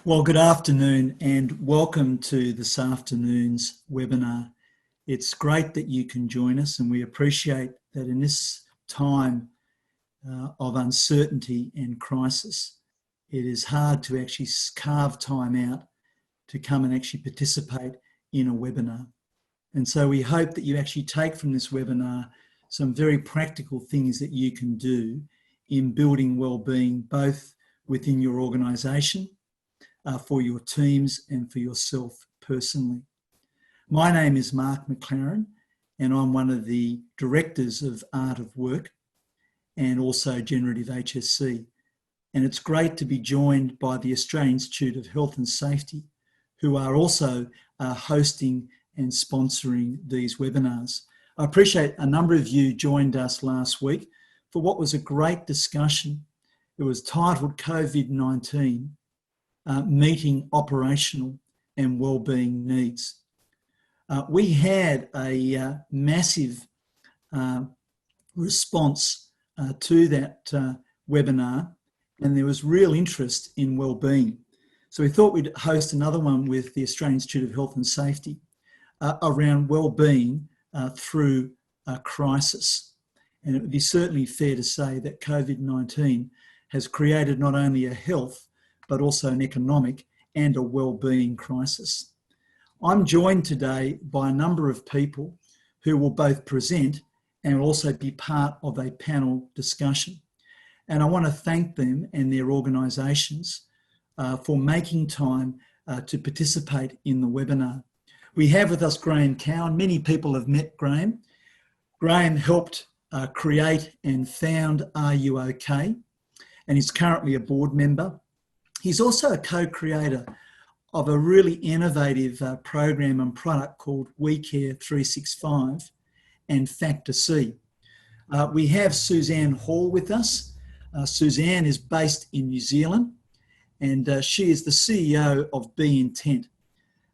Well, good afternoon and welcome to this afternoon's webinar. It's great that you can join us, and we appreciate that in this time of uncertainty and crisis, it is hard to actually carve time out to come and actually participate in a webinar. And so we hope that you actually take from this webinar some very practical things that you can do in building wellbeing, both within your organisation, for your teams and for yourself personally. My name is Mark McLaren, and I'm one of the directors of Art of Work and also Generative HSC. And it's great to be joined by the Australian Institute of Health and Safety, who are also hosting and sponsoring these webinars. I appreciate a number of you joined us last week for what was a great discussion. It was titled COVID-19, Meeting Operational and Wellbeing Needs. We had a massive response to that webinar, and there was real interest in wellbeing. So we thought we'd host another one with the Australian Institute of Health and Safety around wellbeing through a crisis. And it would be certainly fair to say that COVID-19 has created not only a health, but also an economic and a wellbeing crisis. I'm joined today by a number of people who will both present and will also be part of a panel discussion. And I want to thank them and their organisations for making time to participate in the webinar. We have with us Graeme Cowan. Many people have met Graeme. Graeme helped create and found RUOK, and he's currently a board member. He's also a co-creator of a really innovative program and product called WeCare 365 and FactorC. We have Suzanne Hall with us. Suzanne is based in New Zealand, and she is the CEO of Be Intent,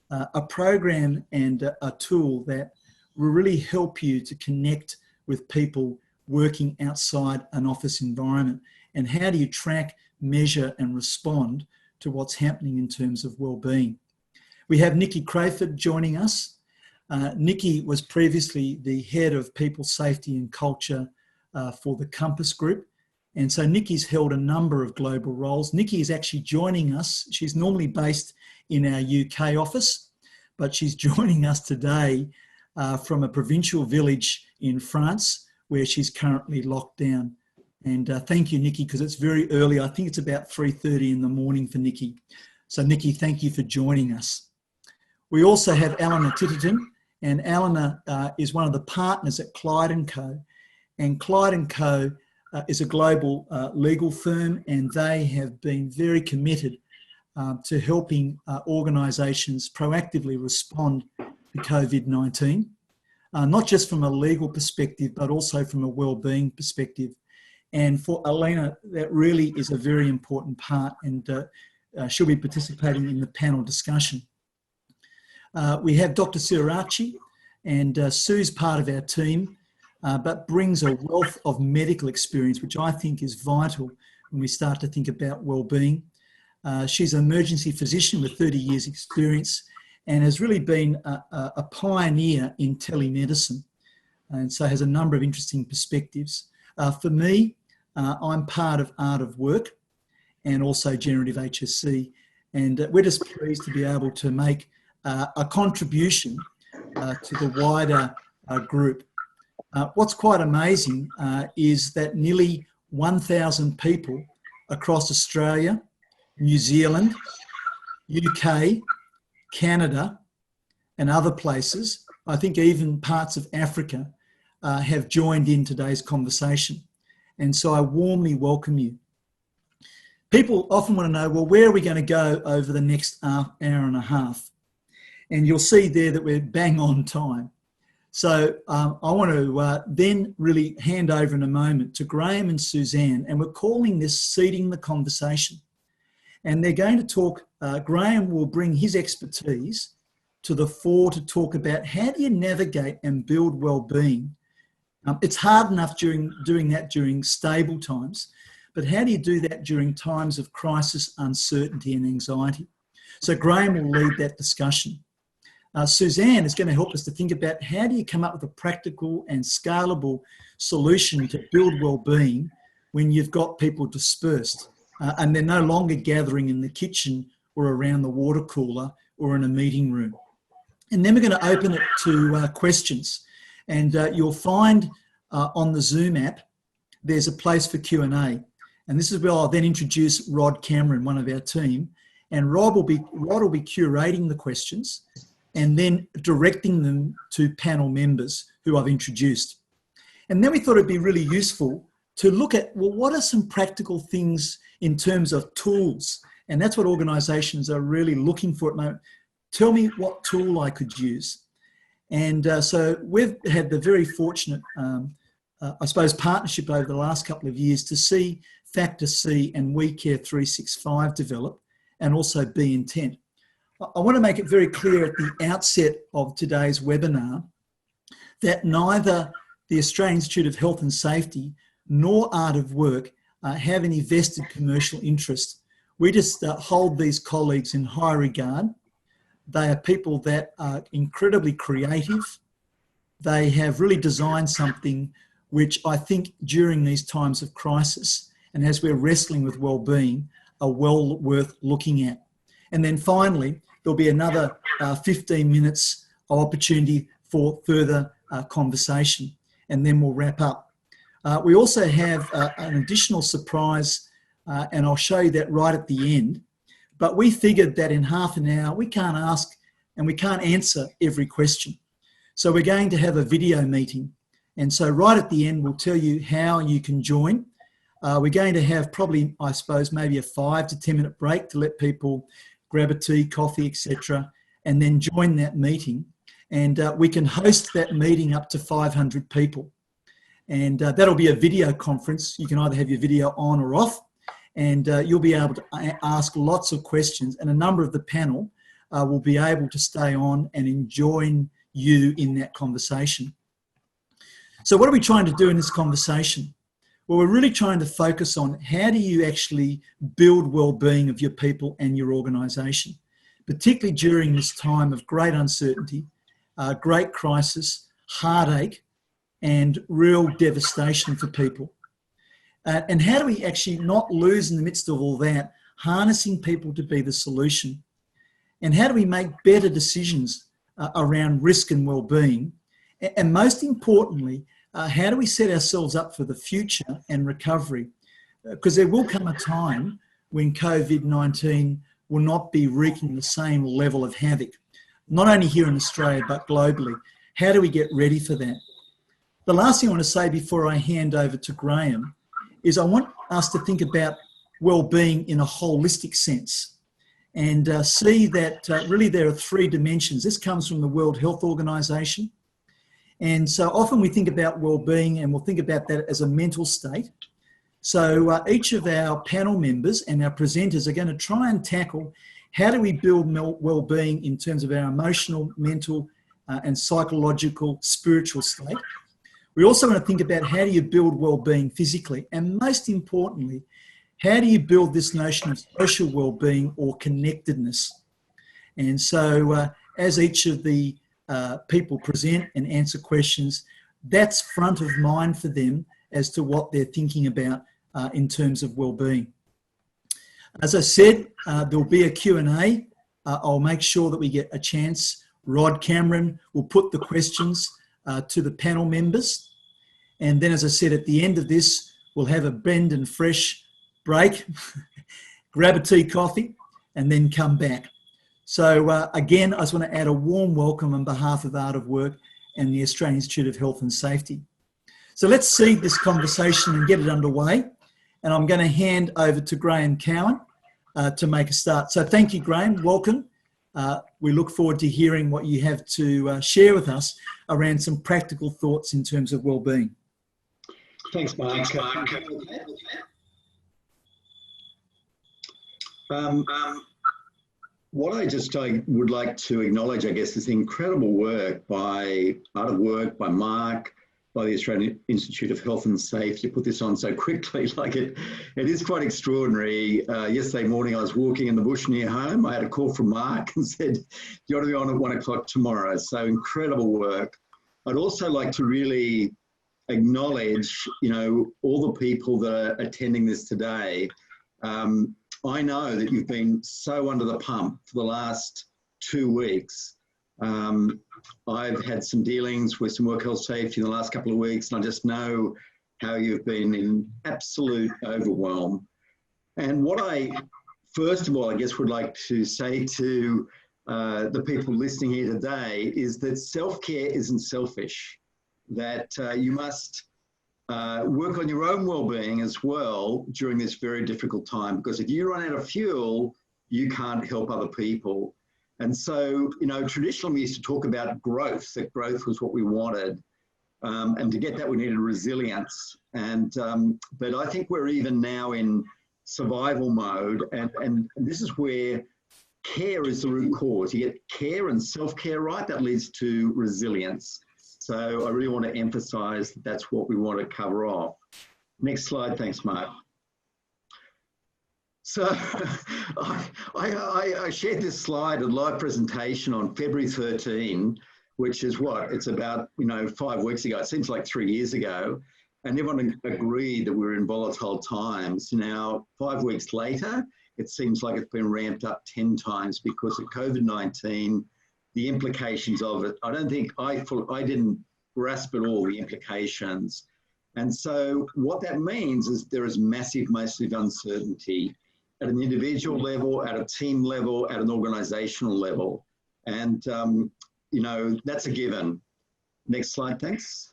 a program and a tool that will really help you to connect with people working outside an office environment. And how do you track, measure and respond to what's happening in terms of wellbeing? We have Nicki Crauyford joining us. Nicki was previously the head of people safety and culture for the Compass Group. And so Nicki's held a number of global roles. Nicki is actually joining us. She's normally based in our UK office, but she's joining us today from a provincial village in France where she's currently locked down. And thank you, Nicki, because it's very early. I think it's about 3:30 in the morning for Nicki. So Nicki, thank you for joining us. We also have Alena Titterton, and Alena is one of the partners at Clyde Co. And Clyde Co is a global legal firm, and they have been very committed to helping organisations proactively respond to COVID-19, not just from a legal perspective, but also from a wellbeing perspective. And for Alena, that really is a very important part, and she'll be participating in the panel discussion. We have Dr. Ieraci, and Sue's part of our team, but brings a wealth of medical experience, which I think is vital when we start to think about wellbeing. She's an emergency physician with 30 years experience and has really been a pioneer in telemedicine, and so has a number of interesting perspectives. For me, I'm part of Art of Work and also Generative HSC, and we're just pleased to be able to make a contribution to the wider group. What's quite amazing is that nearly 1,000 people across Australia, New Zealand, UK, Canada, and other places, I think even parts of Africa, have joined in today's conversation. And so I warmly welcome you. People often want to know, well, where are we going to go over the next hour and a half? And you'll see there that we're bang on time. So I want to then really hand over in a moment to Graeme and Suzanne, and we're calling this Seeding the Conversation. And they're going to talk, Graeme will bring his expertise to the fore to talk about how do you navigate and build wellbeing. It's hard enough doing that during stable times, but how do you do that during times of crisis, uncertainty and anxiety? So Graeme will lead that discussion. Suzanne is going to help us to think about how do you come up with a practical and scalable solution to build wellbeing when you've got people dispersed and they're no longer gathering in the kitchen or around the water cooler or in a meeting room. And then we're going to open it to questions. And you'll find on the Zoom app, there's a place for Q&A. And this is where I'll then introduce Rod Cameron, one of our team. And Rod will be curating the questions and then directing them to panel members who I've introduced. And then we thought it'd be really useful to look at, well, what are some practical things in terms of tools? And that's what organisations are really looking for at the moment. Tell me what tool I could use. And so we've had the very fortunate, I suppose, partnership over the last couple of years to see FactorC and WeCare 365 develop and also be intent. I want to make it very clear at the outset of today's webinar that neither the Australian Institute of Health and Safety nor RUOK have any vested commercial interest. We just hold these colleagues in high regard. They are people that are incredibly creative. They have really designed something which I think during these times of crisis and as we're wrestling with wellbeing are well worth looking at. And then finally, there'll be another 15 minutes of opportunity for further conversation, and then we'll wrap up. We also have an additional surprise, and I'll show you that right at the end. But we figured that in half an hour, we can't ask and we can't answer every question. So we're going to have a video meeting. And so right at the end, we'll tell you how you can join. We're going to have probably, I suppose, maybe a 5 to 10 minute break to let people grab a tea, coffee, etc., and then join that meeting. And we can host that meeting up to 500 people. And that'll be a video conference. You can either have your video on or off, and you'll be able to ask lots of questions, and a number of the panel will be able to stay on and join you in that conversation. So what are we trying to do in this conversation? Well, we're really trying to focus on how do you actually build well-being of your people and your organisation, particularly during this time of great uncertainty, great crisis, heartache, and real devastation for people. And how do we actually not lose in the midst of all that, harnessing people to be the solution? And how do we make better decisions around risk and well-being? And most importantly, how do we set ourselves up for the future and recovery? Because there will come a time when COVID-19 will not be wreaking the same level of havoc, not only here in Australia, but globally. How do we get ready for that? The last thing I want to say before I hand over to Graeme is I want us to think about well-being in a holistic sense and see that really there are 3 dimensions. This comes from the World Health Organization. And so often we think about well-being and we'll think about that as a mental state. So each of our panel members and our presenters are going to try and tackle how do we build well-being in terms of our emotional, mental and psychological, spiritual state. We also want to think about how do you build well-being physically, and most importantly, how do you build this notion of social well-being or connectedness? And so as each of the people present and answer questions, that's front of mind for them as to what they're thinking about in terms of well-being. As I said, there'll be a Q&A. I'll make sure that we get a chance. Rod Cameron will put the questions to the panel members. And then, as I said, at the end of this, we'll have a bend and fresh break, grab a tea, coffee, and then come back. So again, I just want to add a warm welcome on behalf of RUOK and the Australian Institute of Health and Safety. So let's see this conversation and get it underway. And I'm going to hand over to Graeme Cowan to make a start. So thank you, Graeme. Welcome. We look forward to hearing what you have to share with us around some practical thoughts in terms of well-being. Thanks, Mark. What I would like to acknowledge, I guess, is the incredible work by RUOK, by Mark, by the Australian Institute of Health and Safety to put this on so quickly. Like it is quite extraordinary. Yesterday morning, I was walking in the bush near home. I had a call from Mark and said, you ought to be on at 1 o'clock tomorrow. So incredible work. I'd also like to really acknowledge, all the people that are attending this today. I know that you've been so under the pump for the last 2 weeks. I've had some dealings with some work health safety in the last couple of weeks, and I just know how you've been in absolute overwhelm. And what I, first of all, I guess would like to say to the people listening here today is that self-care isn't selfish, that you must work on your own well-being as well during this very difficult time, because if you run out of fuel, you can't help other people. And so, traditionally we used to talk about growth, that growth was what we wanted. And to get that, we needed resilience. And but I think we're even now in survival mode. And this is where care is the root cause. You get care and self-care right, that leads to resilience. So I really want to emphasize that that's what we want to cover off. Next slide. Thanks, Mark. So I shared this slide, a live presentation on February 13, which is what? It's about, 5 weeks ago. It seems like 3 years ago. And everyone agreed that we were in volatile times. Now, 5 weeks later, it seems like it's been ramped up 10 times because of COVID-19, the implications of it. I don't think I didn't grasp at all the implications. And so what that means is there is massive uncertainty at an individual level, at a team level, at an organizational level. And, that's a given. Next slide, thanks.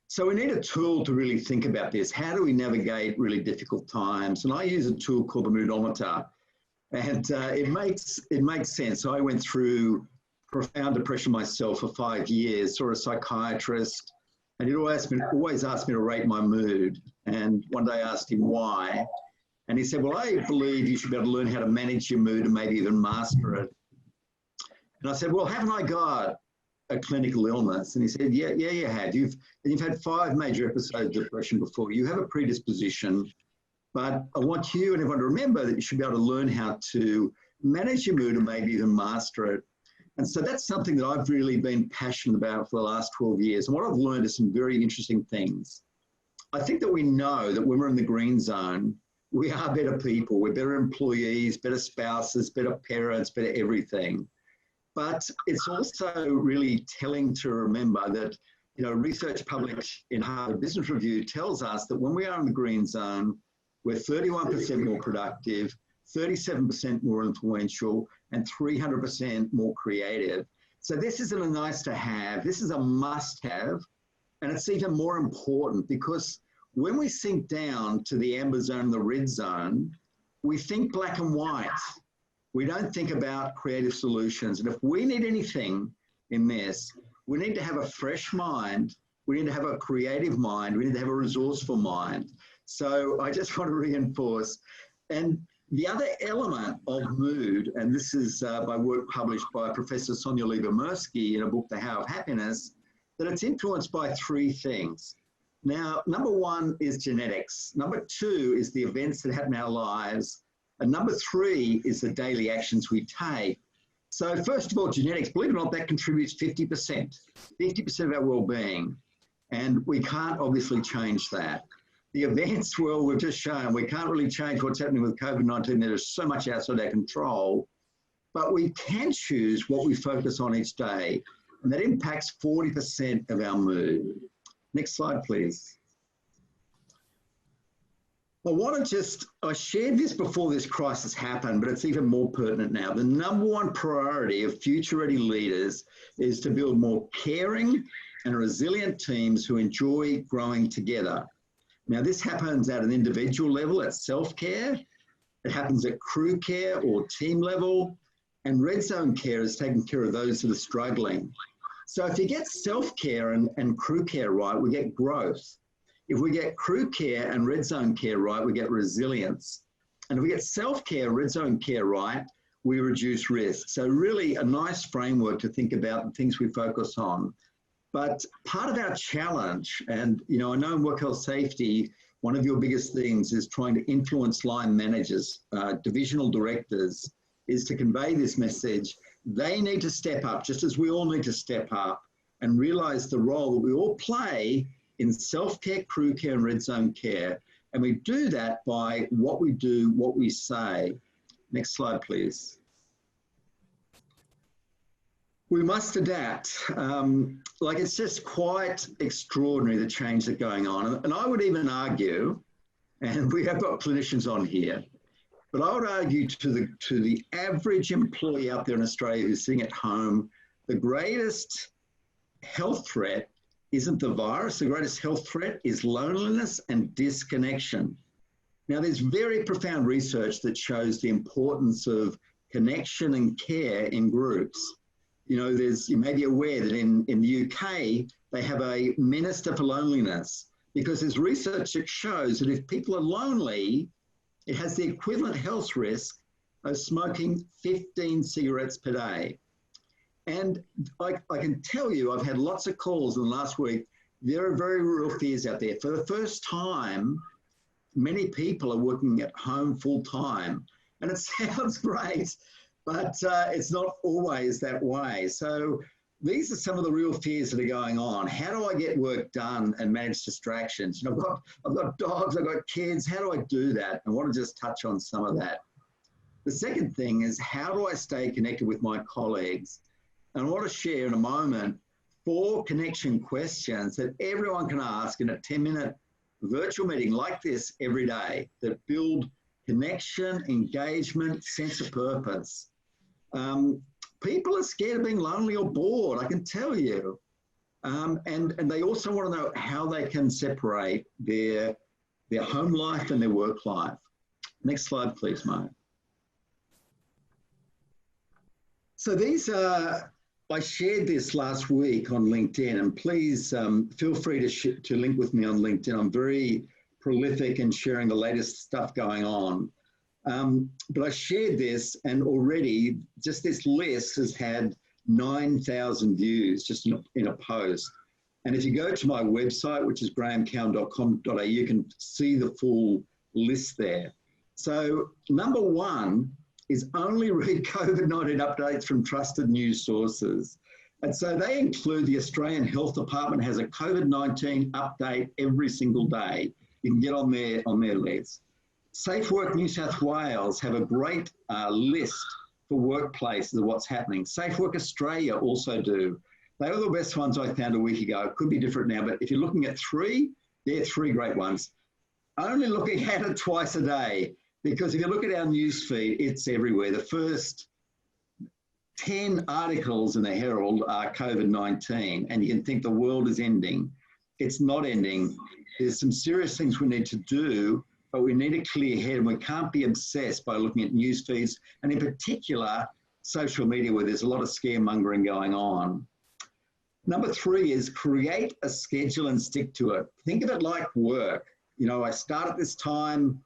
So we need a tool to really think about this. How do we navigate really difficult times? And I use a tool called the Moodometer. And it makes sense. So I went through profound depression myself for 5 years, saw a psychiatrist, and he always asked me to rate my mood. And one day I asked him why. And he said, well, I believe you should be able to learn how to manage your mood and maybe even master it. And I said, well, haven't I got a clinical illness? And he said, yeah, you have. You've had 5 major episodes of depression before. You have a predisposition, but I want you and everyone to remember that you should be able to learn how to manage your mood and maybe even master it. And so that's something that I've really been passionate about for the last 12 years. And what I've learned is some very interesting things. I think that we know that when we're in the green zone, we are better people, we're better employees, better spouses, better parents, better everything. But it's also really telling to remember that, research published in Harvard Business Review tells us that when we are in the green zone, we're 31% more productive, 37% more influential, and 300% more creative. So this isn't a nice to have, this is a must have. And it's even more important because when we sink down to the amber zone, the red zone, we think black and white. We don't think about creative solutions. And if we need anything in this, we need to have a fresh mind. We need to have a creative mind. We need to have a resourceful mind. So I just want to reinforce. And the other element of mood, and this is by work published by Professor Sonia Lieber-Mirsky in a book, The How of Happiness, that it's influenced by 3 things. Now, number 1 is genetics. Number 2 is the events that happen in our lives. And number 3 is the daily actions we take. So first of all, genetics, believe it or not, that contributes 50% of our well-being. And we can't obviously change that. The events, well, we've just shown we can't really change what's happening with COVID-19. There is so much outside our control, but we can choose what we focus on each day. And that impacts 40% of our mood. Next slide, please. I shared this before this crisis happened, but it's even more pertinent now. The number 1 priority of future-ready leaders is to build more caring and resilient teams who enjoy growing together. Now, this happens at an individual level, at self-care. It happens at crew care or team level. And red zone care is taking care of those that are struggling. So if you get self-care and crew care right, we get growth. If we get crew care and red zone care right, we get resilience. And if we get self-care, red zone care right, we reduce risk. So really a nice framework to think about the things we focus on. But part of our challenge, and I know in work health safety, one of your biggest things is trying to influence line managers, divisional directors, is to convey this message. They need to step up, just as we all need to step up and realise the role that we all play in self-care, crew care and red zone care. And we do that by what we do, what we say. Next slide, please. We must adapt. It's just quite extraordinary, the change that's going on. And I would even argue, and we have got clinicians on here, but I would argue to the average employee out there in Australia who's sitting at home, the greatest health threat isn't the virus. The greatest health threat is loneliness and disconnection. Now, there's very profound research that shows the importance of connection and care in groups. You may be aware that in the UK, they have a Minister for Loneliness, because there's research that shows that if people are lonely, it has the equivalent health risk of smoking 15 cigarettes per day. And I can tell you, I've had lots of calls in the last week. There are very real fears out there. For the first time, many people are working at home full time. And it sounds great, but it's not always that way. So these are some of the real fears that are going on. How do I get work done and manage distractions? I've got dogs, I've got kids. How do I do that? I want to just touch on some of that. The second thing is, how do I stay connected with my colleagues? And I want to share in a moment 4 connection questions that everyone can ask in a 10-minute virtual meeting like this every day that build connection, engagement, sense of purpose. People are scared of being lonely or bored, I can tell you. And they also want to know how they can separate their home life and their work life. Next slide, please, Mark. So these are, I shared this last week on LinkedIn, and please feel free to link with me on LinkedIn. I'm very prolific in sharing the latest stuff going on. But I shared this, and already just this list has had 9,000 views just in a post. And if you go to my website, which is graemecowan.com.au, you can see the full list there. So number 1 is only read COVID-19 updates from trusted news sources. And so they include the Australian Health Department has a COVID-19 update every single day. You can get on their list. Safe Work New South Wales have a great list for workplaces of what's happening. Safe Work Australia also do. They were the best ones I found a week ago. It could be different now, but if you're looking at 3, they're 3 great ones. Only looking at it twice a day, because if you look at our news feed, it's everywhere. The first 10 articles in the Herald are COVID-19, and you can think the world is ending. It's not ending. There's some serious things we need to do, but we need a clear head, and we can't be obsessed by looking at news feeds, and in particular, social media, where there's a lot of scaremongering going on. Number 3 is create a schedule and stick to it. Think of it like work. I start at this time,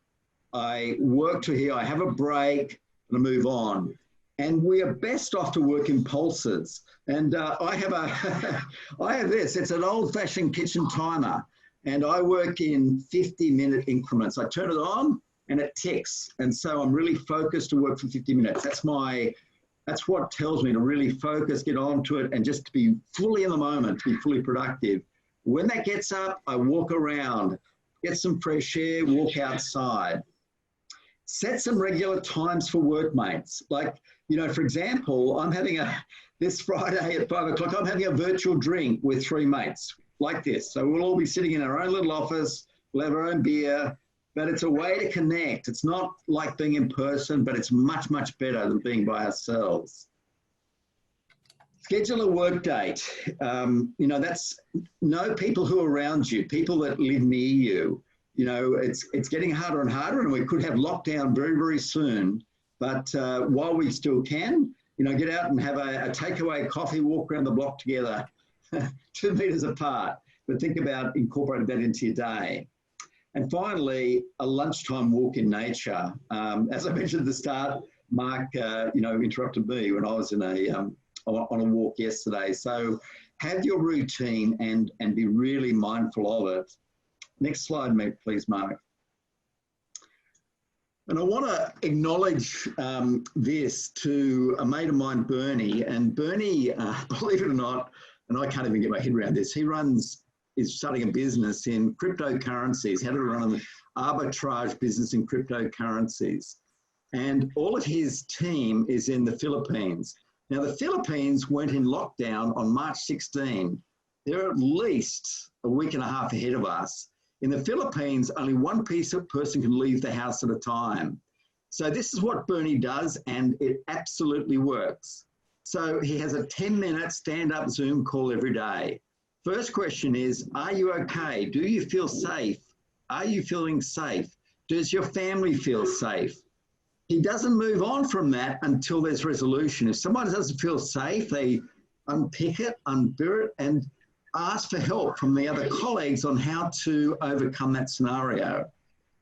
I work to here, I have a break, and I move on. And we are best off to work in pulses. And I have this, it's an old-fashioned kitchen timer. And I work in 50-minute increments. I turn it on and it ticks. And so I'm really focused to work for 50 minutes. That's what tells me to really focus, get onto it, and just to be fully in the moment, to be fully productive. When that gets up, I walk around, get some fresh air, walk outside. Set some regular times for workmates. Like, for example, I'm having this Friday at 5 o'clock, I'm having a virtual drink with 3 mates like this. So we'll all be sitting in our own little office, we'll have our own beer, but it's a way to connect. It's not like being in person, but it's much, much better than being by ourselves. Schedule a work date. That's know people who are around you, people that live near you. It's getting harder and harder, and we could have lockdown very, very soon. But while we still can, get out and have a takeaway coffee, walk around the block together, 2 meters apart. But think about incorporating that into your day. And finally, a lunchtime walk in nature. As I mentioned at the start, Mark, interrupted me when I was in on a walk yesterday. So have your routine and be really mindful of it. Next slide, please, Mark. And I want to acknowledge this to a mate of mine, Bernie. And Bernie, believe it or not, and I can't even get my head around this, is starting a business in cryptocurrencies, how to run an arbitrage business in cryptocurrencies. And all of his team is in the Philippines. Now, the Philippines went in lockdown on March 16. They're at least a week and a half ahead of us. In the Philippines, only one person can leave the house at a time. So this is what Bernie does, and it absolutely works. So he has a 10-minute stand-up Zoom call every day. First question is, are you okay? Do you feel safe? Are you feeling safe? Does your family feel safe? He doesn't move on from that until there's resolution. If someone doesn't feel safe, they unpick it, unbear it, and ask for help from the other colleagues on how to overcome that scenario.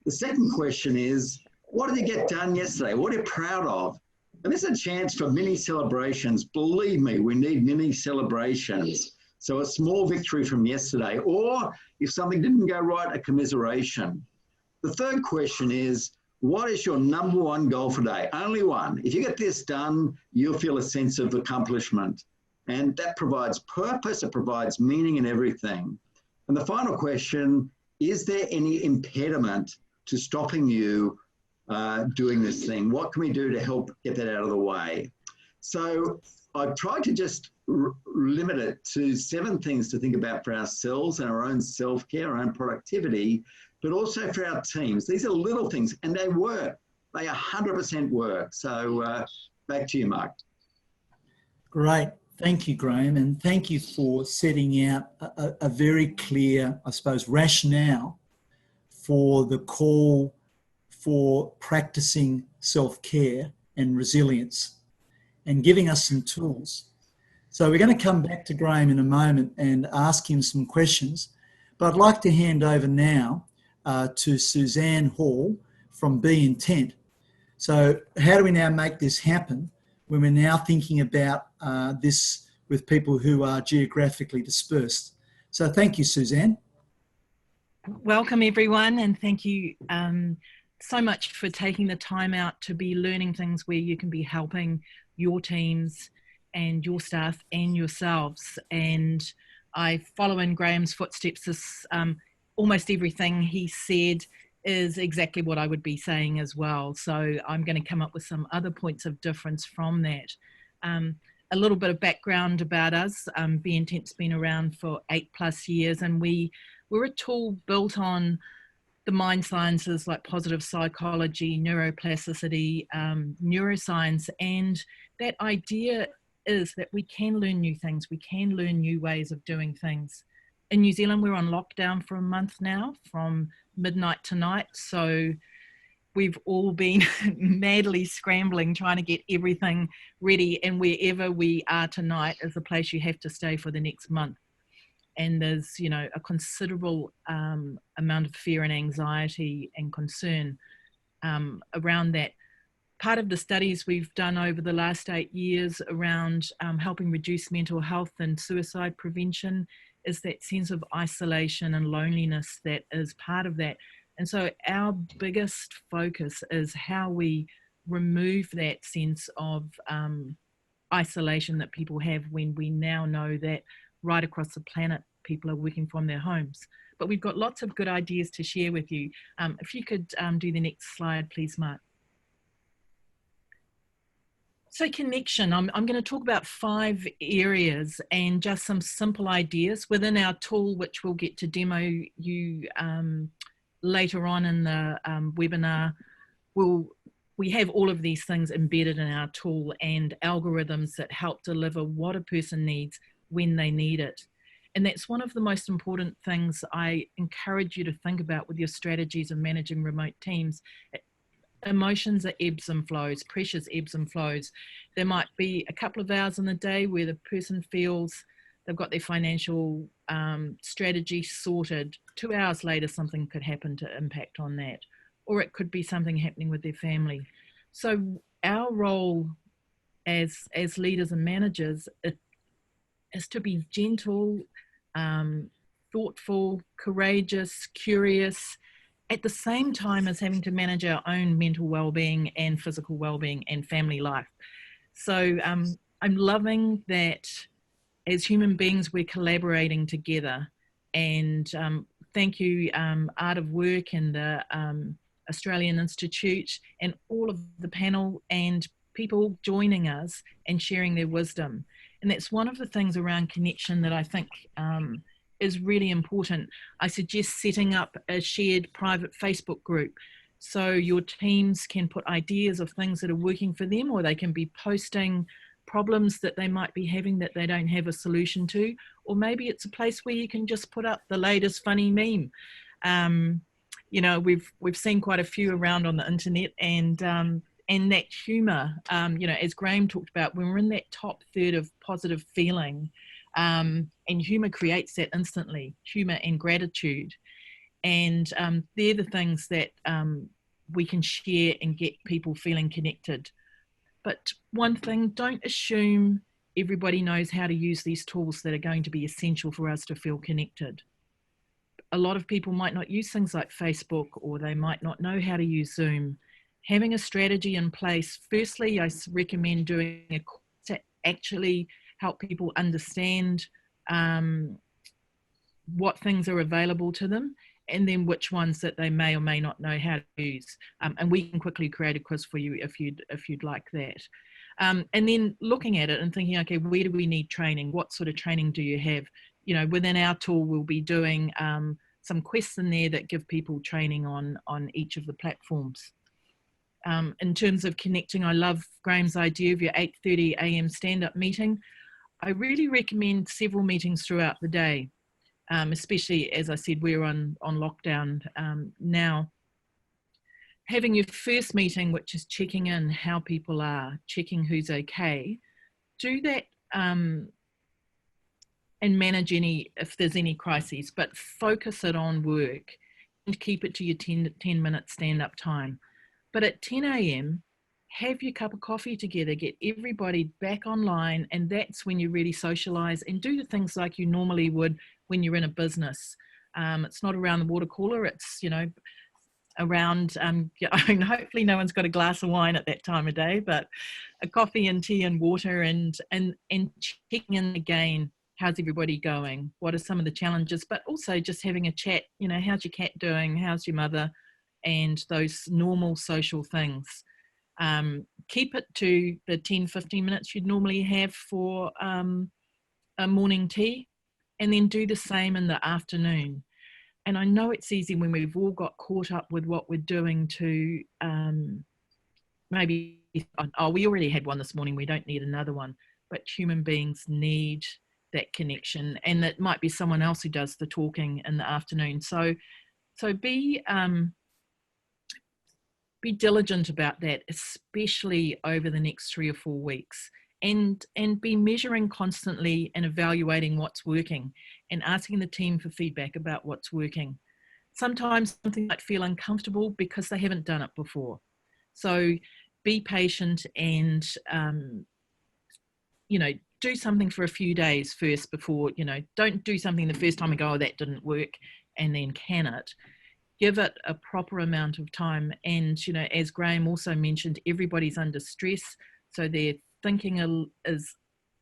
The second question is, what did you get done yesterday? What are you proud of? And this is a chance for mini celebrations. Believe me, we need mini celebrations. So a small victory from yesterday, or if something didn't go right, a commiseration. The third question is, what is your number one goal for today? Only one. If you get this done, you'll feel a sense of accomplishment. And that provides purpose, it provides meaning in everything. And the final question, is there any impediment to stopping you doing this thing? What can we do to help get that out of the way? So I've tried to just limit it to 7 things to think about for ourselves and our own self-care, our own productivity, but also for our teams. These are little things, and they work. They 100% work. So back to you, Mark. Great. Thank you, Graeme, and thank you for setting out a very clear, I suppose, rationale for the call for practicing self-care and resilience and giving us some tools. So we're going to come back to Graeme in a moment and ask him some questions, but I'd like to hand over now to Suzanne Hall from Be Intent. So how do we now make this happen when we're now thinking about this with people who are geographically dispersed? So thank you, Suzanne. Welcome, everyone, and thank you so much for taking the time out to be learning things where you can be helping your teams and your staff and yourselves. And I follow in Graeme's footsteps. This, almost everything he said is exactly what I would be saying as well. So I'm going to come up with some other points of difference from that. A little bit of background about us. Be Intent's been around for 8+ years, and we're a tool built on the mind sciences like positive psychology, neuroplasticity, neuroscience, and that idea is that we can learn new things, we can learn new ways of doing things. In New Zealand, we're on lockdown for a month now, from midnight to night, so we've all been madly scrambling, trying to get everything ready, and wherever we are tonight is a place you have to stay for the next month. And there's, you know, a considerable amount of fear and anxiety and concern around that. Part of the studies we've done over the last 8 years around helping reduce mental health and suicide prevention is that sense of isolation and loneliness that is part of that. And so our biggest focus is how we remove that sense of isolation that people have when we now know that right across the planet, people are working from their homes. But we've got lots of good ideas to share with you. If you could do the next slide, please, Mark. So connection, I'm going to talk about 5 areas and just some simple ideas within our tool, which we'll get to demo you later on in the webinar. We have all of these things embedded in our tool and algorithms that help deliver what a person needs when they need it. And that's one of the most important things I encourage you to think about with your strategies of managing remote teams. Emotions are ebbs and flows, pressures, ebbs and flows. There might be a couple of hours in the day where the person feels they've got their financial strategy sorted. 2 hours later, something could happen to impact on that. Or it could be something happening with their family. So our role as leaders and managers is to be gentle, thoughtful, courageous, curious, at the same time as having to manage our own mental well-being and physical well-being and family life. So I'm loving that as human beings, we're collaborating together. And thank you, Art of Work and the Australian Institute and all of the panel and people joining us and sharing their wisdom. And that's one of the things around connection that I think is really important. I suggest setting up a shared private Facebook group so your teams can put ideas of things that are working for them, or they can be posting problems that they might be having that they don't have a solution to, or maybe it's a place where you can just put up the latest funny meme. You know, we've seen quite a few around on the internet, and that humour, you know, as Graeme talked about, when we're in that top third of positive feeling, and humour creates that instantly, humour and gratitude. And they're the things that we can share and get people feeling connected. But one thing, don't assume everybody knows how to use these tools that are going to be essential for us to feel connected. A lot of people might not use things like Facebook, or they might not know how to use Zoom. Having a strategy in place, firstly, I recommend doing a course to actually help people understand what things are available to them, and then which ones that they may or may not know how to use. And we can quickly create a quiz for you if you'd like that. And then looking at it and thinking, okay, where do we need training? What sort of training do you have? You know, within our tool, we'll be doing some quests in there that give people training on each of the platforms. In terms of connecting, I love Graeme's idea of your 8:30 a.m. stand-up meeting. I really recommend several meetings throughout the day, especially, as I said, we're on lockdown now. Having your first meeting, which is checking in how people are, checking who's okay, do that and manage if there's any crises, but focus it on work and keep it to your 10-minute stand-up time. But at 10 a.m, have your cup of coffee together, get everybody back online, and that's when you really socialise and do the things like you normally would when you're in a business. It's not around the water cooler, it's, you know, around, hopefully no one's got a glass of wine at that time of day, but a coffee and tea and water, and checking in again, how's everybody going? What are some of the challenges? But also just having a chat, you know, how's your cat doing? How's your mother? And those normal social things. Keep it to the 10-15 minutes you'd normally have for a morning tea, and then do the same in the afternoon. And I know it's easy when we've all got caught up with what we're doing to maybe, oh, we already had one this morning, we don't need another one. But human beings need that connection, and that might be someone else who does the talking in the afternoon. So be diligent about that, especially over the next 3 or 4 weeks, and be measuring constantly and evaluating what's working and asking the team for feedback about what's working. Sometimes something might feel uncomfortable because they haven't done it before. So be patient and, you know, do something for a few days first before, you know, don't do something the first time and go, oh, that didn't work, and then can it. Give it a proper amount of time. And, you know, as Graeme also mentioned, everybody's under stress. So their thinking is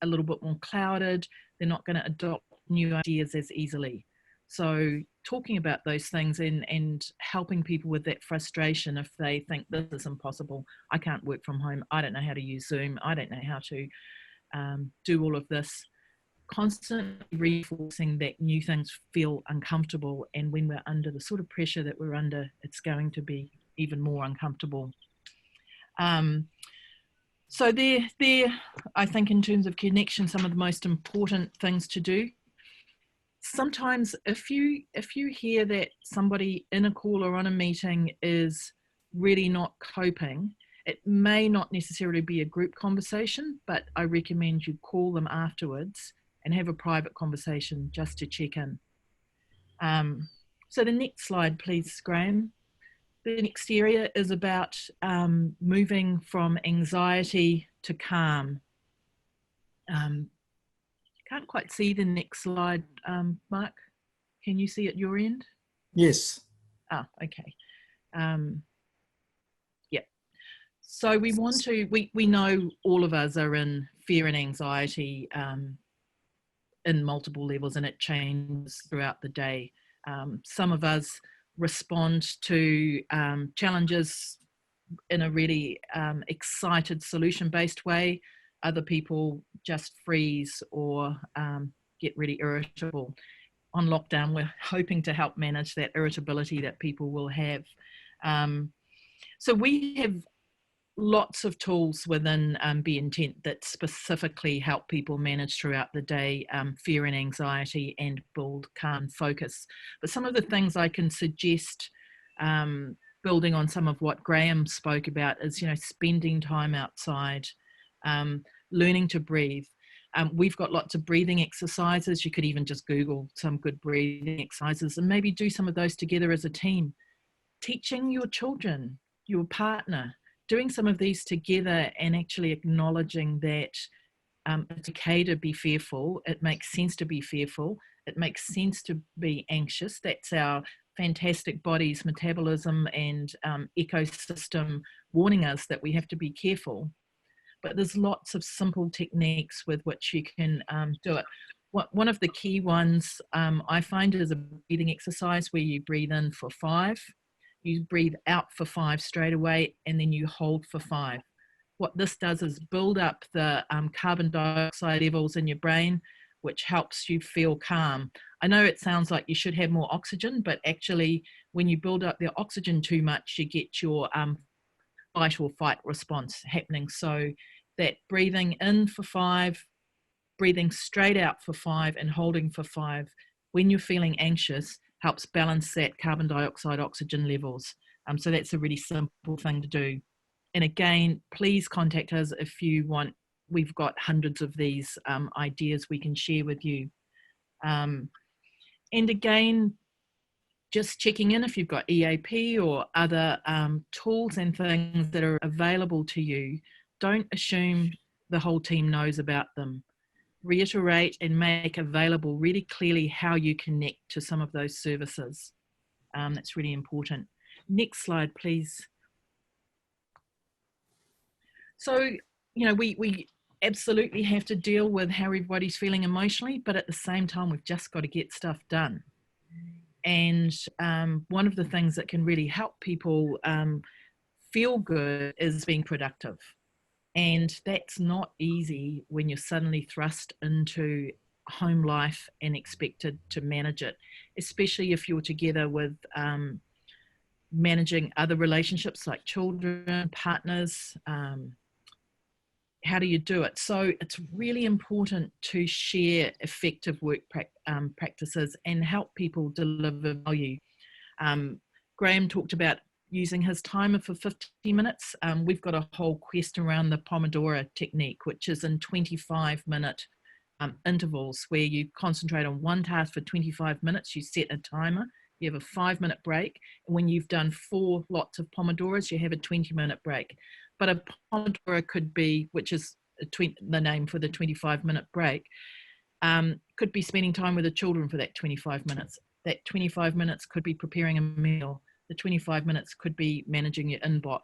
a little bit more clouded. They're not going to adopt new ideas as easily. So talking about those things and helping people with that frustration if they think this is impossible. I can't work from home. I don't know how to use Zoom. I don't know how to do all of this. Constantly reinforcing that new things feel uncomfortable, and when we're under the sort of pressure that we're under, it's going to be even more uncomfortable. So they're, I think, in terms of connection, some of the most important things to do. Sometimes if you hear that somebody in a call or on a meeting is really not coping, it may not necessarily be a group conversation, but I recommend you call them afterwards and have a private conversation just to check in. So the next slide, please, Graeme. The next area is about moving from anxiety to calm. Can't quite see the next slide, Mark. Can you see at your end? Yes. Ah, okay. Yeah. So we want to, we know all of us are in fear and anxiety in multiple levels, and it changes throughout the day. Some of us respond to challenges in a really excited solution-based way. Other people just freeze or get really irritable. On lockdown, we're hoping to help manage that irritability that people will have. So we have lots of tools within Be Intent that specifically help people manage throughout the day fear and anxiety and build calm focus. But some of the things I can suggest, building on some of what Graeme spoke about, is, you know, spending time outside, learning to breathe. We've got lots of breathing exercises. You could even just Google some good breathing exercises and maybe do some of those together as a team. Teaching your children, your partner, doing some of these together and actually acknowledging that it's okay to be fearful. It makes sense to be fearful. It makes sense to be anxious. That's our fantastic body's metabolism and ecosystem warning us that we have to be careful. But there's lots of simple techniques with which you can do it. One of the key ones I find is a breathing exercise where you breathe in for 5, you breathe out for 5 straight away, and then you hold for 5. What this does is build up the carbon dioxide levels in your brain, which helps you feel calm. I know it sounds like you should have more oxygen, but actually when you build up the oxygen too much, you get your fight or fight response happening. So that breathing in for 5, breathing straight out for 5, and holding for 5 when you're feeling anxious helps balance that carbon dioxide oxygen levels. So that's a really simple thing to do. And again, please contact us if you want. We've got hundreds of these ideas we can share with you. And again, just checking in if you've got EAP or other tools and things that are available to you. Don't assume the whole team knows about them. Reiterate and make available really clearly how you connect to some of those services. That's really important. Next slide, please. So, you know, we absolutely have to deal with how everybody's feeling emotionally, but at the same time, we've just got to get stuff done. And one of the things that can really help people feel good is being productive. And that's not easy when you're suddenly thrust into home life and expected to manage it, especially if you're together with managing other relationships like children, partners. How do you do it? So it's really important to share effective work practices and help people deliver value. Graeme talked about using his timer for 50 minutes. We've got a whole quest around the Pomodoro technique, which is in 25-minute intervals where you concentrate on one task for 25 minutes, you set a timer, you have a 5-minute break, and when you've done 4 lots of Pomodoros, you have a 20-minute break. But a Pomodoro could be, which is the name for the 25-minute break, could be spending time with the children for that 25 minutes. That 25 minutes could be preparing a meal. The 25 minutes could be managing your inbox.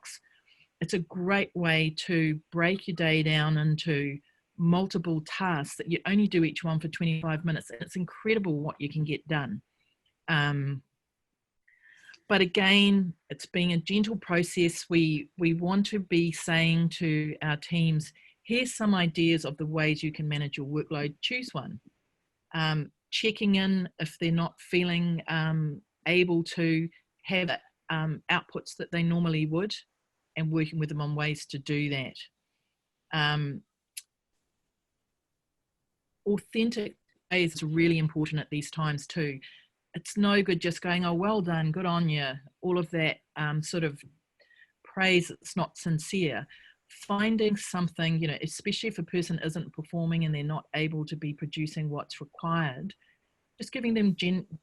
It's a great way to break your day down into multiple tasks that you only do each one for 25 minutes. And it's incredible what you can get done. But again, it's being a gentle process. We want to be saying to our teams, here's some ideas of the ways you can manage your workload. Choose one. Checking in if they're not feeling able to have outputs that they normally would, and working with them on ways to do that. Authentic is really important at these times too. It's no good just going, oh, well done, good on you, all of that sort of praise that's not sincere. Finding something, you know, especially if a person isn't performing and they're not able to be producing what's required, just giving them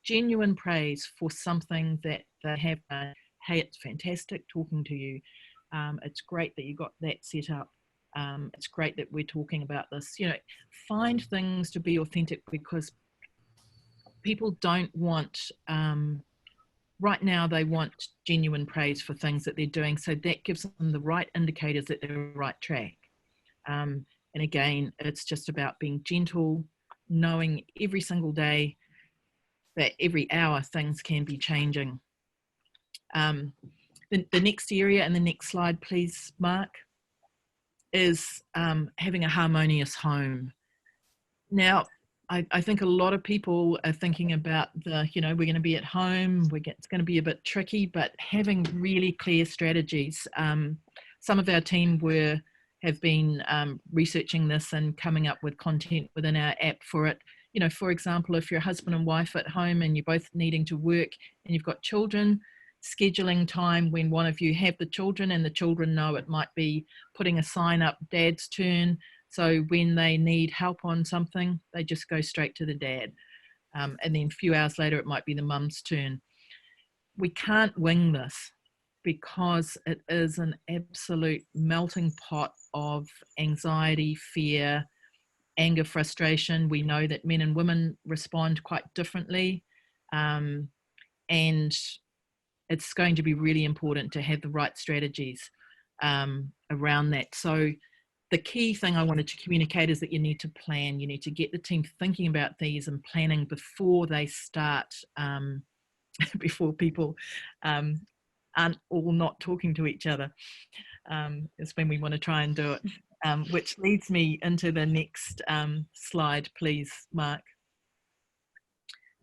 genuine praise for something that they have done hey, it's fantastic talking to you. It's great that you got that set up. It's great that we're talking about this. You know, find things to be authentic, because people don't want, right now they want genuine praise for things that they're doing. So that gives them the right indicators that they're on the right track. And again, it's just about being gentle, knowing every single day that every hour things can be changing. The next area and the next slide, please, Mark, is having a harmonious home. Now, I think a lot of people are thinking about we're going to be at home, it's going to be a bit tricky, but having really clear strategies. Some of our team have been researching this and coming up with content within our app for it. You know, for example, if you're a husband and wife at home and you're both needing to work and you've got children, scheduling time when one of you have the children, and the children know it might be putting a sign up, dad's turn. So when they need help on something, they just go straight to the dad. And then a few hours later, it might be the mum's turn. We can't wing this, because it is an absolute melting pot of anxiety, fear, anger, frustration. We know that men and women respond quite differently. And it's going to be really important to have the right strategies around that. So the key thing I wanted to communicate is that you need to plan. You need to get the team thinking about these and planning before they start, before people aren't all not talking to each other. Is when we want to try and do it. Which leads me into the next slide, please, Mark.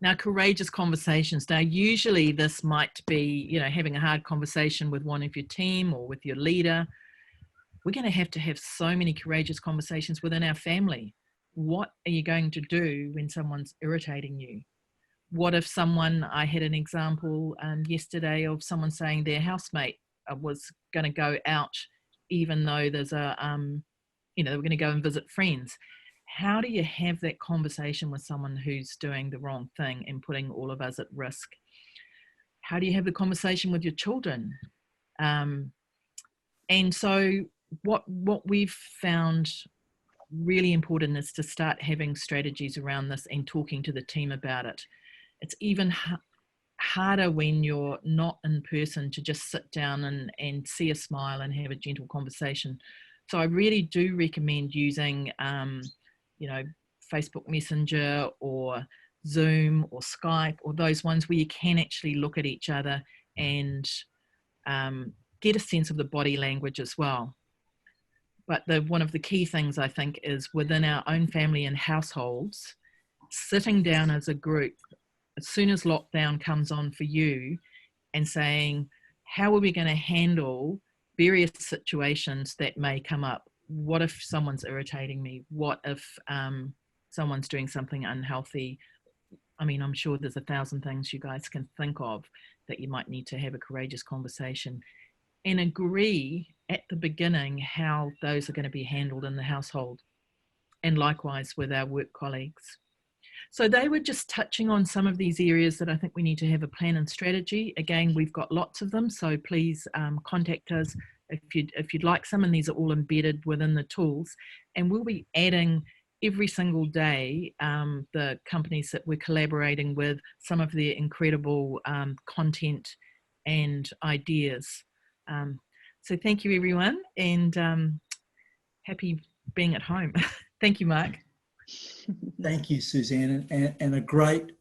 Now, courageous conversations. Now, usually this might be, having a hard conversation with one of your team or with your leader. We're going to have so many courageous conversations within our family. What are you going to do when someone's irritating you? What if I had an example yesterday of someone saying their housemate was going to go out, even though there's they were going to go and visit friends. How do you have that conversation with someone who's doing the wrong thing and putting all of us at risk? How do you have the conversation with your children? And so what we've found really important is to start having strategies around this and talking to the team about it. It's even harder when you're not in person to just sit down and see a smile and have a gentle conversation. So I really do recommend using, Facebook Messenger or Zoom or Skype, or those ones where you can actually look at each other and get a sense of the body language as well. But one of the key things I think is within our own family and households, sitting down as a group, as soon as lockdown comes on for you, and saying, how are we going to handle various situations that may come up? What if someone's irritating me? What if someone's doing something unhealthy? I mean, I'm sure there's 1,000 things you guys can think of that you might need to have a courageous conversation and agree at the beginning how those are going to be handled in the household, and likewise with our work colleagues. So they were just touching on some of these areas that I think we need to have a plan and strategy. Again, we've got lots of them, so please contact us if you'd like some, and these are all embedded within the tools. And we'll be adding every single day the companies that we're collaborating with, some of their incredible content and ideas. So thank you, everyone, and happy being at home. Thank you, Mark. Thank you, Suzanne, and a great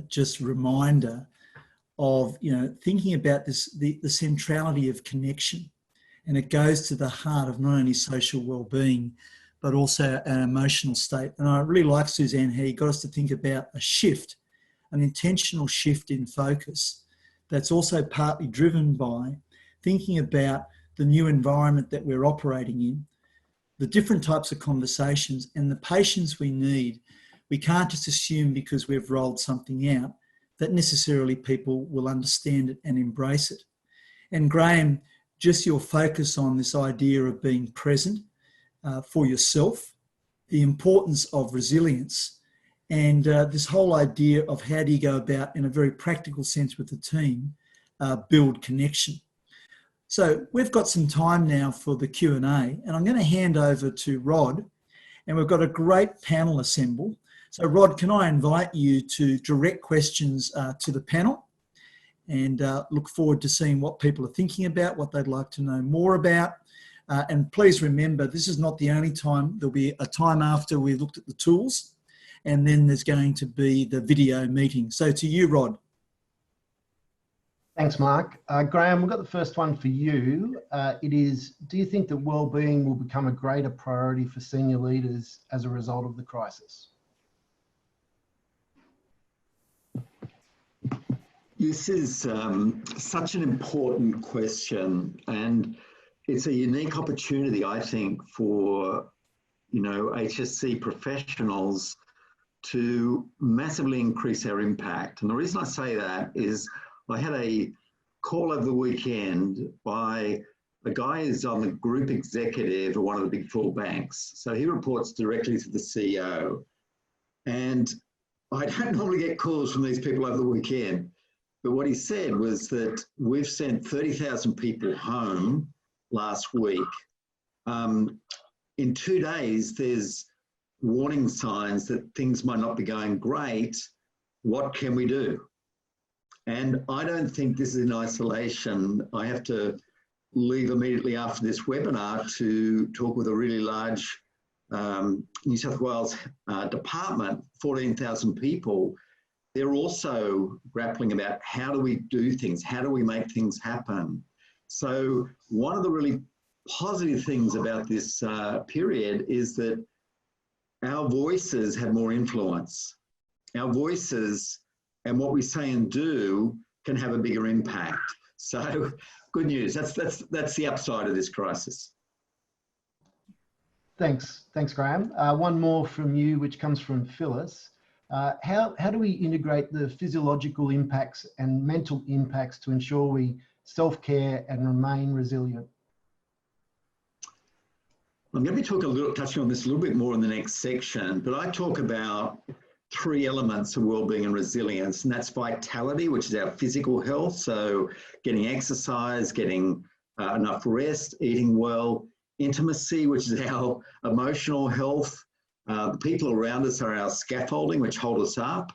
just reminder of thinking about this, the centrality of connection, and it goes to the heart of not only social well-being but also our emotional state. And I really like, Suzanne, how you got us to think about a shift, an intentional shift in focus that's also partly driven by thinking about the new environment that we're operating in, the different types of conversations and the patience we need. We can't just assume because we've rolled something out that necessarily people will understand it and embrace it. And Graeme, just your focus on this idea of being present for yourself, the importance of resilience, and this whole idea of how do you go about, in a very practical sense with the team, build connection. So we've got some time now for the Q&A, and I'm going to hand over to Rod, and we've got a great panel assembled. So Rod, can I invite you to direct questions to the panel, and look forward to seeing what people are thinking about, what they'd like to know more about. And please remember, this is not the only time. There'll be a time after we've looked at the tools, and then there's going to be the video meeting. So to you, Rod. Thanks, Mark. Graeme, we've got the first one for you. It is, do you think that wellbeing will become a greater priority for senior leaders as a result of the crisis? This is such an important question, and it's a unique opportunity, I think, for, HSC professionals to massively increase our impact. And the reason I say that is I had a call over the weekend by a guy who's on the group executive of one of the big four banks. So he reports directly to the CEO. And I don't normally get calls from these people over the weekend, but what he said was that we've sent 30,000 people home last week. In 2 days, there's warning signs that things might not be going great. What can we do? And I don't think this is in isolation. I have to leave immediately after this webinar to talk with a really large New South Wales department, 14,000 people. They're also grappling about how do we do things? How do we make things happen? So one of the really positive things about this period is that our voices have more influence. Our voices and what we say and do can have a bigger impact. So good news. That's the upside of this crisis. Thanks, Graeme. One more from you, which comes from Phyllis. How do we integrate the physiological impacts and mental impacts to ensure we self-care and remain resilient? I'm going to be touching on this a little bit more in the next section, but I talk about 3 elements of wellbeing and resilience, and that's vitality, which is our physical health, so getting exercise, getting enough rest, eating well; intimacy, which is our emotional health; the people around us are our scaffolding, which hold us up;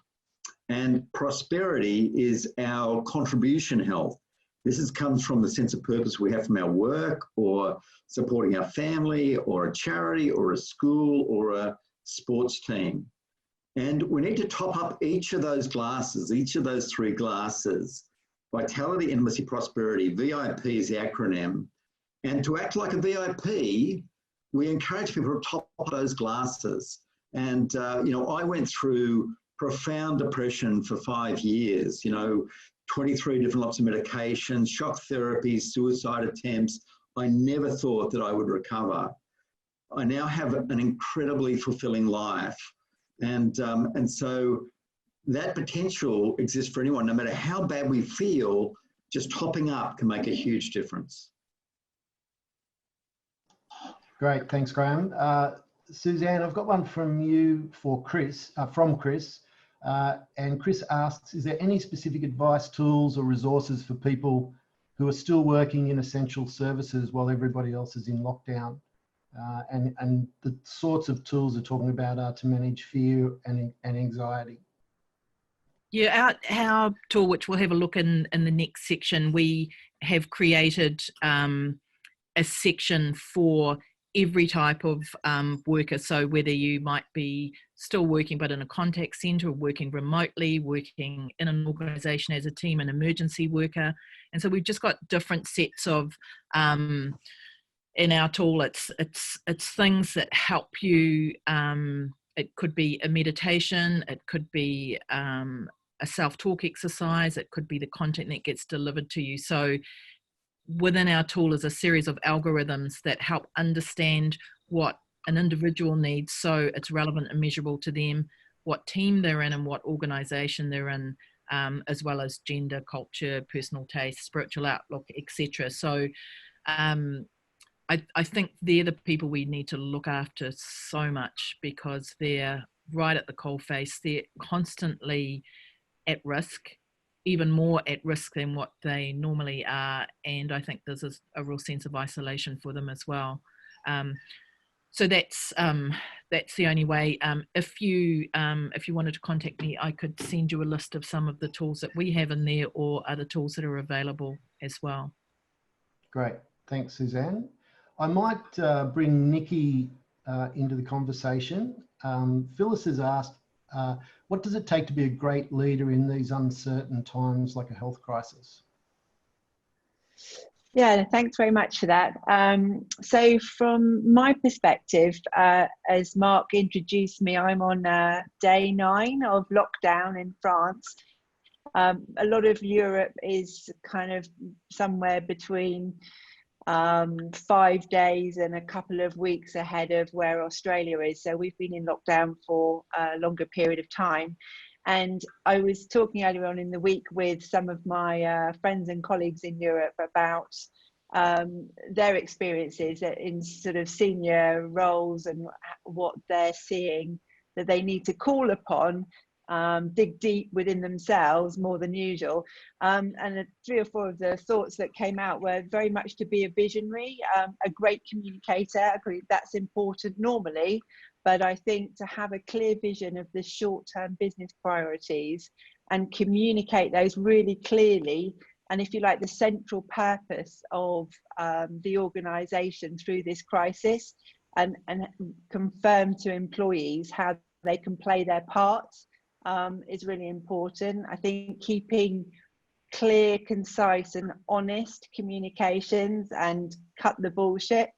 and prosperity is our contribution health. This comes from the sense of purpose we have from our work, or supporting our family, or a charity, or a school, or a sports team. And we need to top up each of those glasses, each of those 3 glasses: vitality, intimacy, prosperity. VIP is the acronym. And to act like a VIP, we encourage people to top up those glasses. And, I went through profound depression for 5 years, 23 different lots of medications, shock therapy, suicide attempts. I never thought that I would recover. I now have an incredibly fulfilling life. And so that potential exists for anyone. No matter how bad we feel, just topping up can make a huge difference. Great, thanks, Graeme. Suzanne, I've got one from you for Chris, and Chris asks, is there any specific advice, tools or resources for people who are still working in essential services while everybody else is in lockdown? And the sorts of tools we're talking about are to manage fear and anxiety. Yeah, our tool, which we'll have a look in the next section, we have created a section for every type of worker. So whether you might be still working but in a contact centre, or working remotely, working in an organisation as a team, an emergency worker. And so we've just got different sets of in our tool. It's things that help you. It could be a meditation, it could be a self-talk exercise, it could be the content that gets delivered to you. So within our tool is a series of algorithms that help understand what an individual needs, so it's relevant and measurable to them, what team they're in and what organisation they're in, as well as gender, culture, personal taste, spiritual outlook, etc. So I think they're the people we need to look after so much, because they're right at the coalface. They're constantly at risk. even more at risk than what they normally are, and I think there's a real sense of isolation for them as well. So that's the only way. If you wanted to contact me, I could send you a list of some of the tools that we have in there, or other tools that are available as well. Great, thanks, Suzanne. I might bring Nicki into the conversation. Phyllis has asked, what does it take to be a great leader in these uncertain times like a health crisis? Yeah, thanks very much for that. So from my perspective, as Mark introduced me, I'm on day 9 of lockdown in France. A lot of Europe is kind of somewhere between 5 days and a couple of weeks ahead of where Australia is. So we've been in lockdown for a longer period of time. And I was talking earlier on in the week with some of my friends and colleagues in Europe about their experiences in sort of senior roles and what they're seeing that they need to call upon, dig deep within themselves more than usual. And 3 or 4 of the thoughts that came out were very much to be a visionary, a great communicator. That's important normally, but I think to have a clear vision of the short-term business priorities and communicate those really clearly, and if you like, the central purpose of the organisation through this crisis, and confirm to employees how they can play their parts is really important. I think keeping clear, concise and honest communications and cut the bullshit.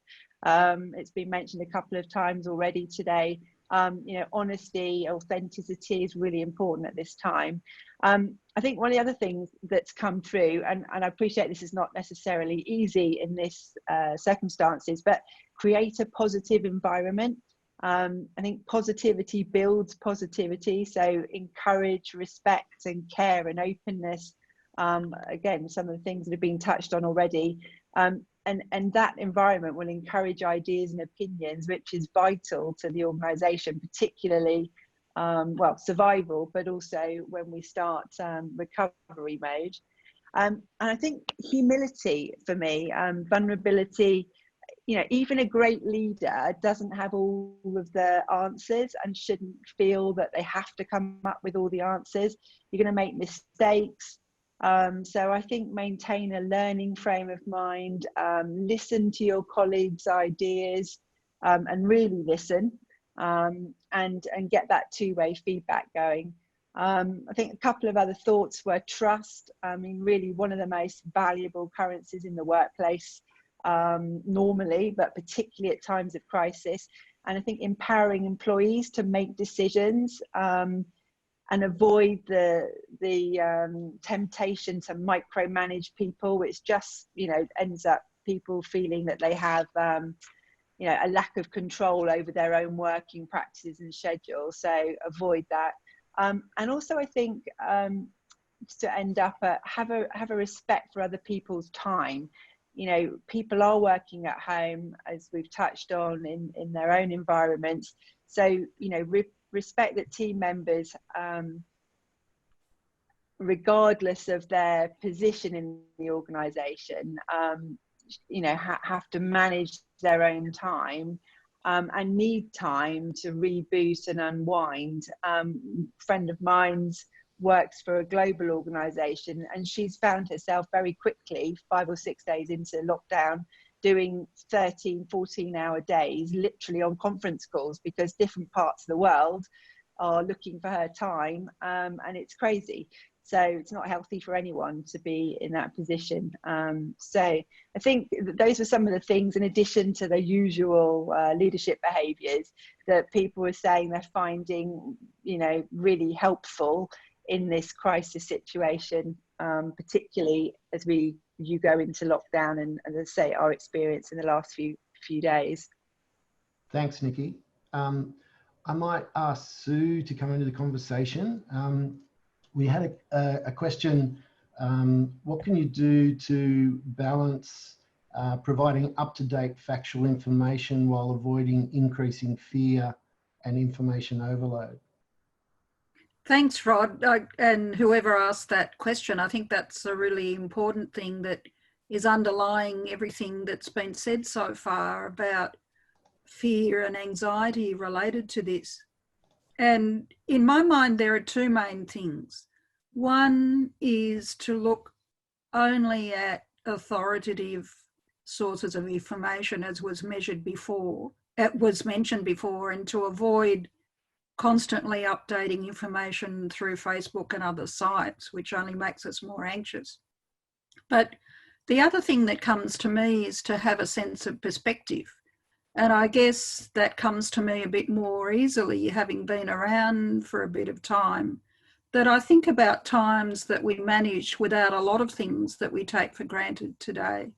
It's been mentioned a couple of times already today. You know, honesty, authenticity is really important at this time. I think one of the other things that's come through, and I appreciate this is not necessarily easy in this circumstances, but create a positive environment. I think positivity builds positivity, so encourage respect and care and openness. Again, some of the things that have been touched on already. And that environment will encourage ideas and opinions, which is vital to the organisation, particularly, well, survival, but also when we start recovery mode. And I think humility for me, vulnerability, you know, even a great leader doesn't have all of the answers and shouldn't feel that they have to come up with all the answers. You're going to make mistakes. So I think maintain a learning frame of mind, listen to your colleagues' ideas, and really listen, and get that two-way feedback going. I think a couple of other thoughts were trust. I mean, really one of the most valuable currencies in the workplace normally, but particularly at times of crisis. And I think empowering employees to make decisions, and avoid the temptation to micromanage people, which just, you know, ends up people feeling that they have, you know, a lack of control over their own working practices and schedules. So avoid that. And also, I think to end up have a respect for other people's time. You know, people are working at home, as we've touched on, in their own environments. So, you know, respect that team members, regardless of their position in the organisation, you know, have to manage their own time, and need time to reboot and unwind. Friend of mine's works for a global organisation, and she's found herself very quickly, 5 or 6 days into lockdown, doing 13, 14-hour days, literally on conference calls, because different parts of the world are looking for her time, and it's crazy. So it's not healthy for anyone to be in that position. So I think those are some of the things, in addition to the usual leadership behaviours, that people are saying they're finding, you know, really helpful in this crisis situation, particularly as you go into lockdown, and as I say, our experience in the last few days. Thanks, Nicki. I might ask Sue to come into the conversation. We had a question, what can you do to balance providing up-to-date factual information while avoiding increasing fear and information overload? Thanks, Rod. And whoever asked that question, I think that's a really important thing that is underlying everything that's been said so far about fear and anxiety related to this. And in my mind, there are two main things. One is to look only at authoritative sources of information, as was mentioned before, and to avoid constantly updating information through Facebook and other sites, which only makes us more anxious. But the other thing that comes to me is to have a sense of perspective. And I guess that comes to me a bit more easily, having been around for a bit of time, that I think about times that we managed without a lot of things that we take for granted today.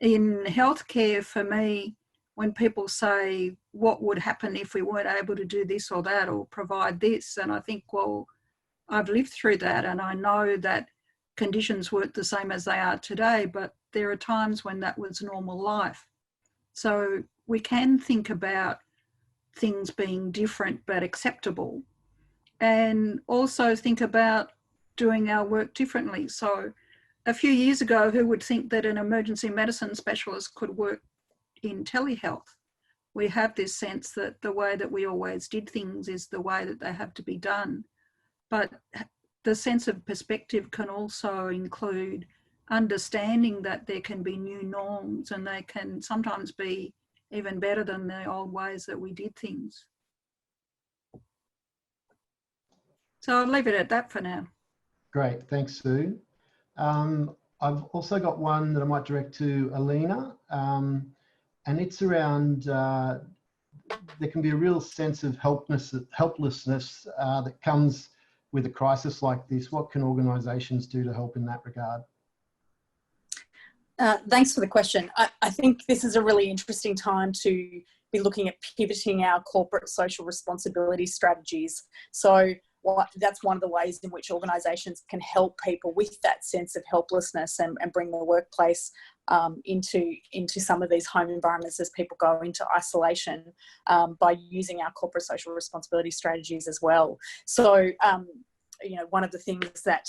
In healthcare, for me, when people say, what would happen if we weren't able to do this or that or provide this? And I think, well, I've lived through that and I know that conditions weren't the same as they are today, but there are times when that was normal life. So we can think about things being different but acceptable, and also think about doing our work differently. So a few years ago, who would think that an emergency medicine specialist could work in telehealth? We have this sense that the way that we always did things is the way that they have to be done. But the sense of perspective can also include understanding that there can be new norms, and they can sometimes be even better than the old ways that we did things. So I'll leave it at that for now. Great, thanks, Sue. I've also got one that I might direct to Alena, and it's around, there can be a real sense of helplessness that comes with a crisis like this. What can organisations do to help in that regard? Thanks for the question. I think this is a really interesting time to be looking at pivoting our corporate social responsibility strategies. So that's one of the ways in which organisations can help people with that sense of helplessness and bring the workplace into some of these home environments as people go into isolation by using our corporate social responsibility strategies as well. So you know, one of the things that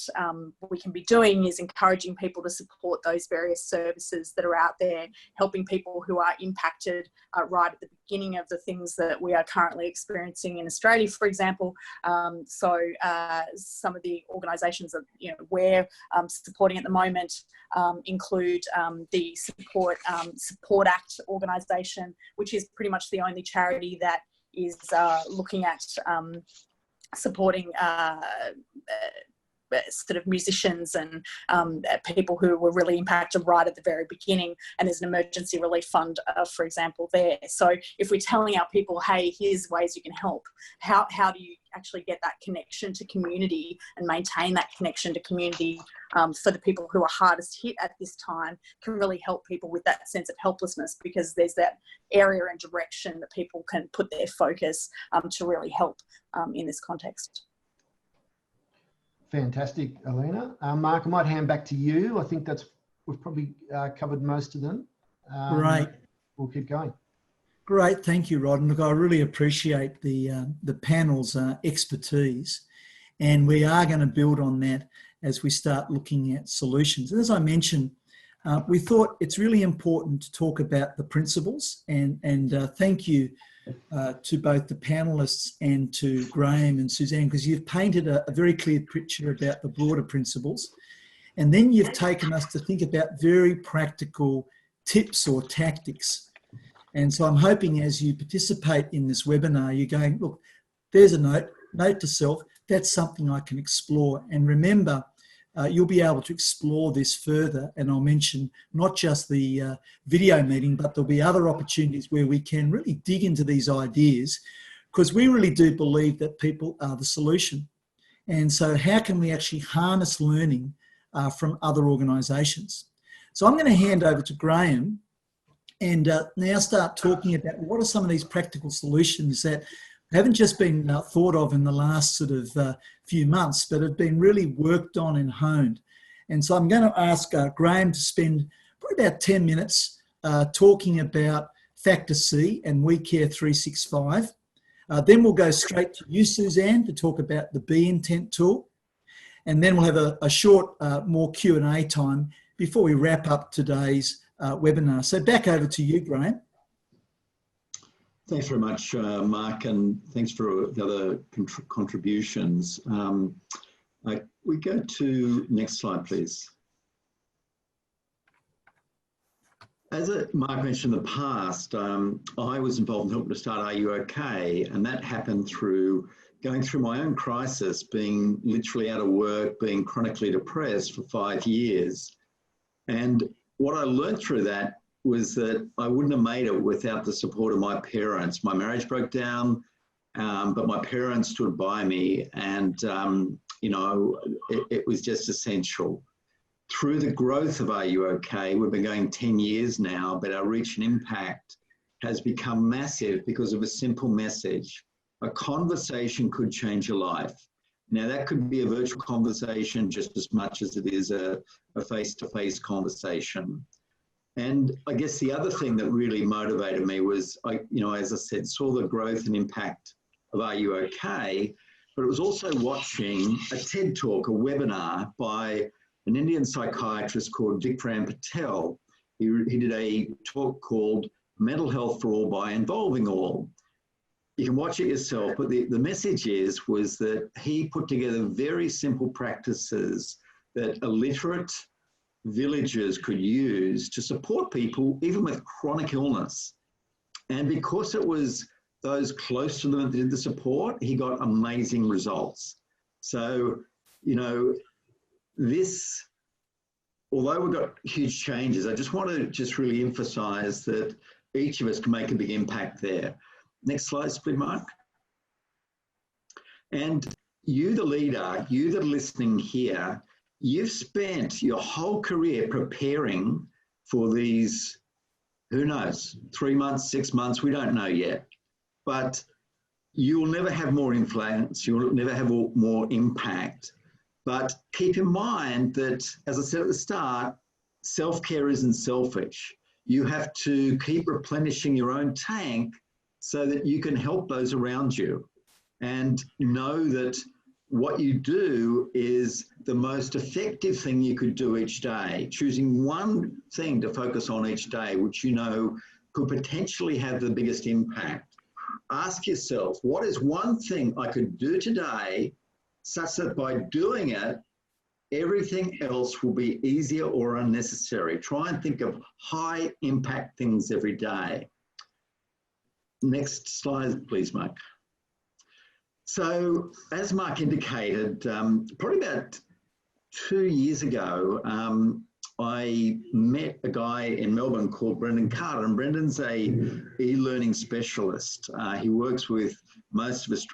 we can be doing is encouraging people to support those various services that are out there, helping people who are impacted right at the beginning of the things that we are currently experiencing in Australia, for example. So some of the organisations that we're supporting at the moment include the Support Act organisation, which is pretty much the only charity that is looking at supporting sort of musicians and people who were really impacted right at the very beginning, and there's an emergency relief fund, for example, there. So if we're telling our people, hey, here's ways you can help, how do you actually get that connection to community and maintain that connection to community for the people who are hardest hit at this time, can really help people with that sense of helplessness, because there's that area and direction that people can put their focus to really help in this context. Fantastic, Alena. Mark, I might hand back to you. I think we've probably covered most of them. Great. We'll keep going. Great, thank you, Rod. And look, I really appreciate the panel's expertise, and we are going to build on that as we start looking at solutions. And as I mentioned, we thought it's really important to talk about the principles, and thank you to both the panellists and to Graeme and Suzanne, because you've painted a very clear picture about the broader principles. And then you've taken us to think about very practical tips or tactics. And so I'm hoping as you participate in this webinar, you're going, look, there's a note to self, that's something I can explore. And remember, you'll be able to explore this further, and I'll mention not just the video meeting, but there'll be other opportunities where we can really dig into these ideas, because we really do believe that people are the solution. And so how can we actually harness learning from other organisations? So I'm going to hand over to Graeme and now start talking about what are some of these practical solutions that haven't just been thought of in the last sort of few months, but have been really worked on and honed. And so I'm going to ask Graeme to spend probably about 10 minutes talking about FactorC and We Care 365. Then we'll go straight to you, Suzanne, to talk about the Be Intent tool. And then we'll have a short, more Q&A time before we wrap up today's webinar. So back over to you, Graeme. Thanks very much, Mark, and thanks for the other contributions. We go to next slide, please. As Mark mentioned in the past, I was involved in helping to start RUOK, and that happened through going through my own crisis, being literally out of work, being chronically depressed for 5 years. And what I learned through that was that I wouldn't have made it without the support of my parents. My marriage broke down, but my parents stood by me, and you know, it was just essential. Through the growth of RUOK, we've been going 10 years now, but our reach and impact has become massive because of a simple message. A conversation could change your life. Now, that could be a virtual conversation just as much as it is a face-to-face conversation. And I guess the other thing that really motivated me was, as I said, saw the growth and impact of RUOK, but it was also watching a TED Talk, a webinar by an Indian psychiatrist called Vikram Patel. He did a talk called Mental Health for All by Involving All. You can watch it yourself, but the message was that he put together very simple practices that illiterate villagers could use to support people, even with chronic illness. And because it was those close to them that did the support, he got amazing results. So, you know, this, although we've got huge changes, I just want to really emphasize that each of us can make a big impact there. Next slide, please, Mark. And you, the leader, you that are listening here, you've spent your whole career preparing for these, who knows, 3 months, 6 months, we don't know yet. But you will never have more influence, you will never have more impact. But keep in mind that, as I said at the start, self-care isn't selfish. You have to keep replenishing your own tank so that you can help those around you. And know that what you do is the most effective thing you could do each day, choosing one thing to focus on each day, which you know could potentially have the biggest impact. Ask yourself, what is one thing I could do today such that by doing it, everything else will be easier or unnecessary? Try and think of high impact things every day. Next slide, please, Mark. So, as Mark indicated, probably about 2 years ago, I met a guy in Melbourne called Brendan Carter, and Brendan's a e-learning specialist. He works with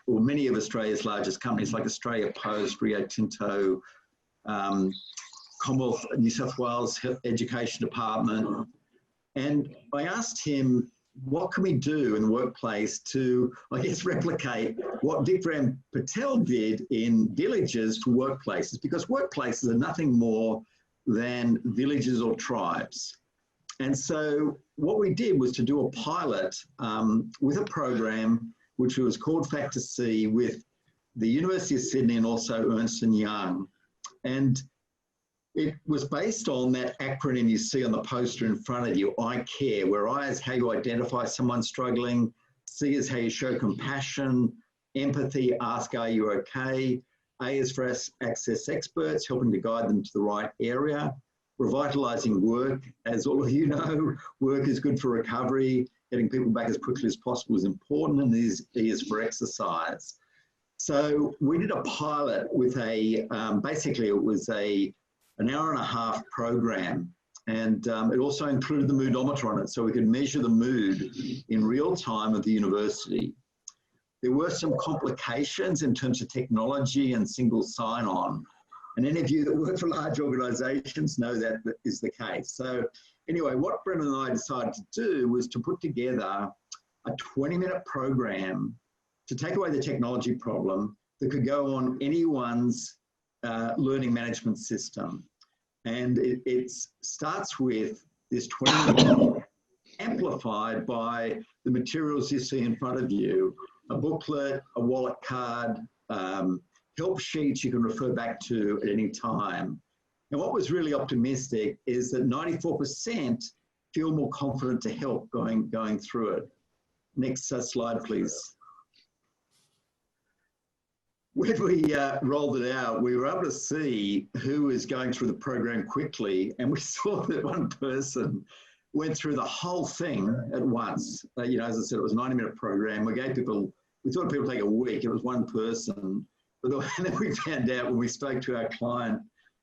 many of Australia's largest companies like Australia Post, Rio Tinto, Commonwealth New South Wales Education Department. And I asked him, what can we do in the workplace to, I guess, replicate what Vikram Patel did in villages to workplaces? Because workplaces are nothing more than villages or tribes. And so what we did was to do a pilot with a program which was called FactorC with the University of Sydney and also Ernst & Young. And it was based on that acronym you see on the poster in front of you, I CARE, where I is how you identify someone struggling, C is how you show compassion, empathy, ask, are you okay? A is for access experts, helping to guide them to the right area. Revitalising work, as all of you know, work is good for recovery. Getting people back as quickly as possible is important, and E is for exercise. So we did a pilot with basically it was an hour-and-a-half program, and it also included the Moodometer on it, so we could measure the mood in real time at the university. There were some complications in terms of technology and single sign-on, and any of you that work for large organisations know that is the case. So anyway, what Brendan and I decided to do was to put together a 20-minute program to take away the technology problem that could go on anyone's learning management system. And it starts with this 20 minutes amplified by the materials you see in front of you. a booklet, a wallet card, help sheets you can refer back to at any time. And what was really optimistic is that 94% feel more confident to help going through it. Next slide, please. When we rolled it out, we were able to see who was going through the program quickly, and we saw that one person went through the whole thing at once. You know, as I said, it was a 90-minute program. We gave people, we thought people would take a week. It was one person. But then we found out when we spoke to our client,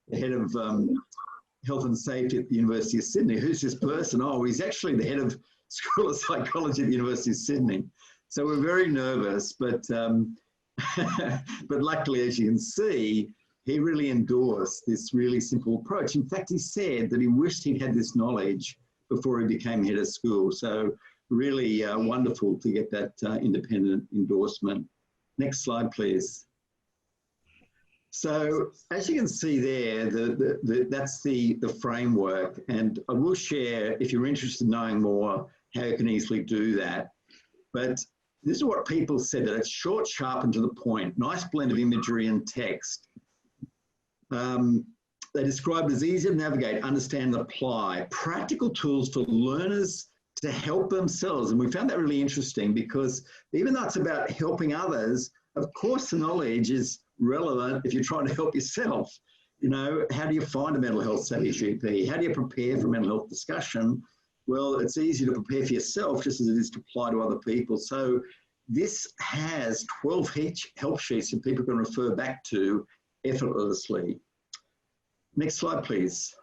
the head of health and safety at the University of Sydney, who's this person? Oh, he's actually the head of School of Psychology at the University of Sydney. So we're very nervous, but but luckily, as you can see, he really endorsed this really simple approach. In fact, he said that he wished he'd had this knowledge before he became head of school. So really wonderful to get that independent endorsement. Next slide, please. So as you can see there, that's the framework. And I will share, if you're interested in knowing more, how you can easily do that. But this is what people said, that it's short, sharp, and to the point. Nice blend of imagery and text. They described it as easy to navigate, understand, and apply. Practical tools for learners to help themselves. And we found that really interesting because even though it's about helping others, of course the knowledge is relevant if you're trying to help yourself. You know, how do you find a mental health savvy GP? How do you prepare for mental health discussion? Well, it's easy to prepare for yourself just as it is to apply to other people. So this has 12 help sheets that people can refer back to effortlessly. Next slide, please.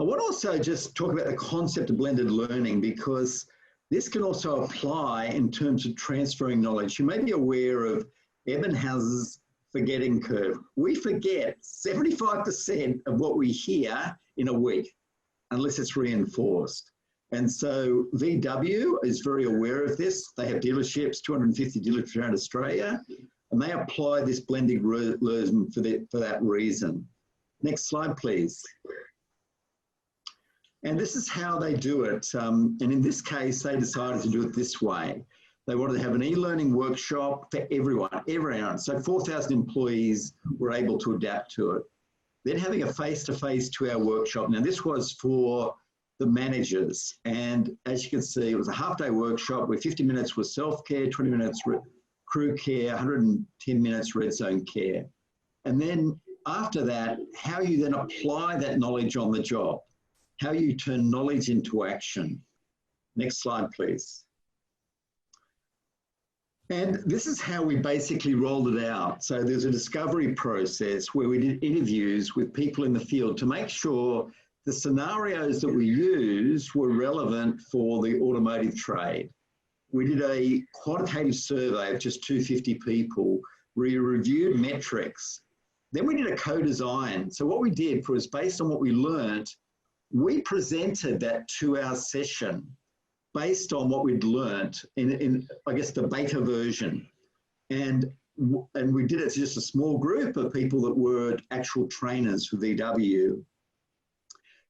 I want to also just talk about the concept of blended learning, because this can also apply in terms of transferring knowledge. You may be aware of Ebbinghaus's forgetting curve. We forget 75% of what we hear in a week, unless it's reinforced. And so VW is very aware of this. They have dealerships, 250 dealerships around Australia, and they apply this blended learning for that reason. Next slide, please. And this is how they do it. And in this case, they decided to do it this way. They wanted to have an e-learning workshop for everyone. So 4,000 employees were able to adapt to it. Then having a face-to-face 2-hour workshop. Now this was for the managers. And as you can see, it was a half-day workshop where 50 minutes was self-care, 20 minutes crew care, 110 minutes red zone care. And then after that, how you then apply that knowledge on the job, how you turn knowledge into action. Next slide, please. And this is how we basically rolled it out. So there's a discovery process where we did interviews with people in the field to make sure the scenarios that we used were relevant for the automotive trade. We did a quantitative survey of just 250 people. We reviewed metrics. Then we did a co-design. So what we did was, based on what we learned, we presented that 2-hour session based on what we'd learned in I guess, the beta version. And we did it to just a small group of people that were actual trainers for VW.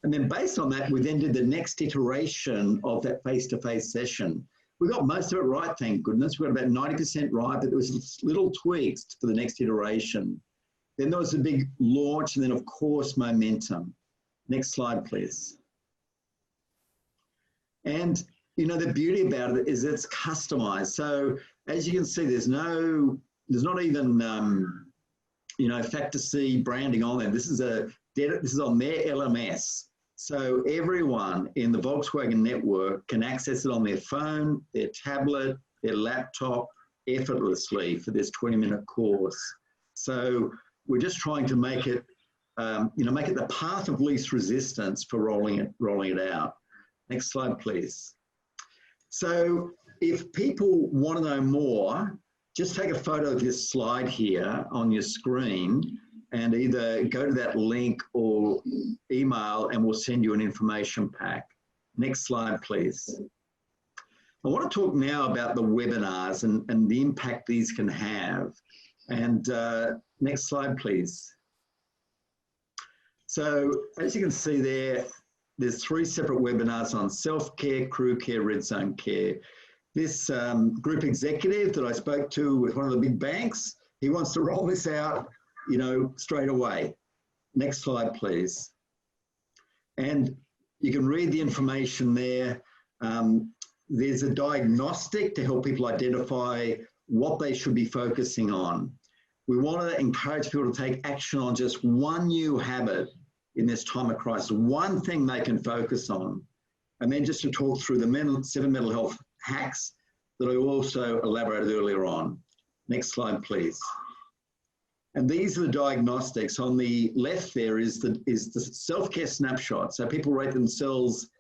And then based on that, we then did the next iteration of that face-to-face session. We got most of it right, thank goodness. We got about 90% right, but there was little tweaks for the next iteration. Then there was a big launch, and then of course, momentum. Next slide, please. And you know, the beauty about it is it's customized. So as you can see, there's not even, you know, FactorC branding on there. This is on their LMS. So everyone in the Volkswagen network can access it on their phone, their tablet, their laptop, effortlessly for this 20-minute course. So we're just trying to make it, you know, make it the path of least resistance for rolling it out. Next slide, please. So if people want to know more, just take a photo of this slide here on your screen and either go to that link or email and we'll send you an information pack. Next slide, please. I want to talk now about the webinars and the impact these can have. And next slide, please. So as you can see there, there's 3 separate webinars on self-care, crew care, red zone care. This group executive that I spoke to with one of the big banks, he wants to roll this out, straight away. Next slide, please. And you can read the information there. There's a diagnostic to help people identify what they should be focusing on. We want to encourage people to take action on just one new habit in this time of crisis, one thing they can focus on. And then just to talk through the 7 mental health hacks that I also elaborated earlier on. Next slide, please. And these are the diagnostics. On the left there is the self-care snapshot. So people rate themselves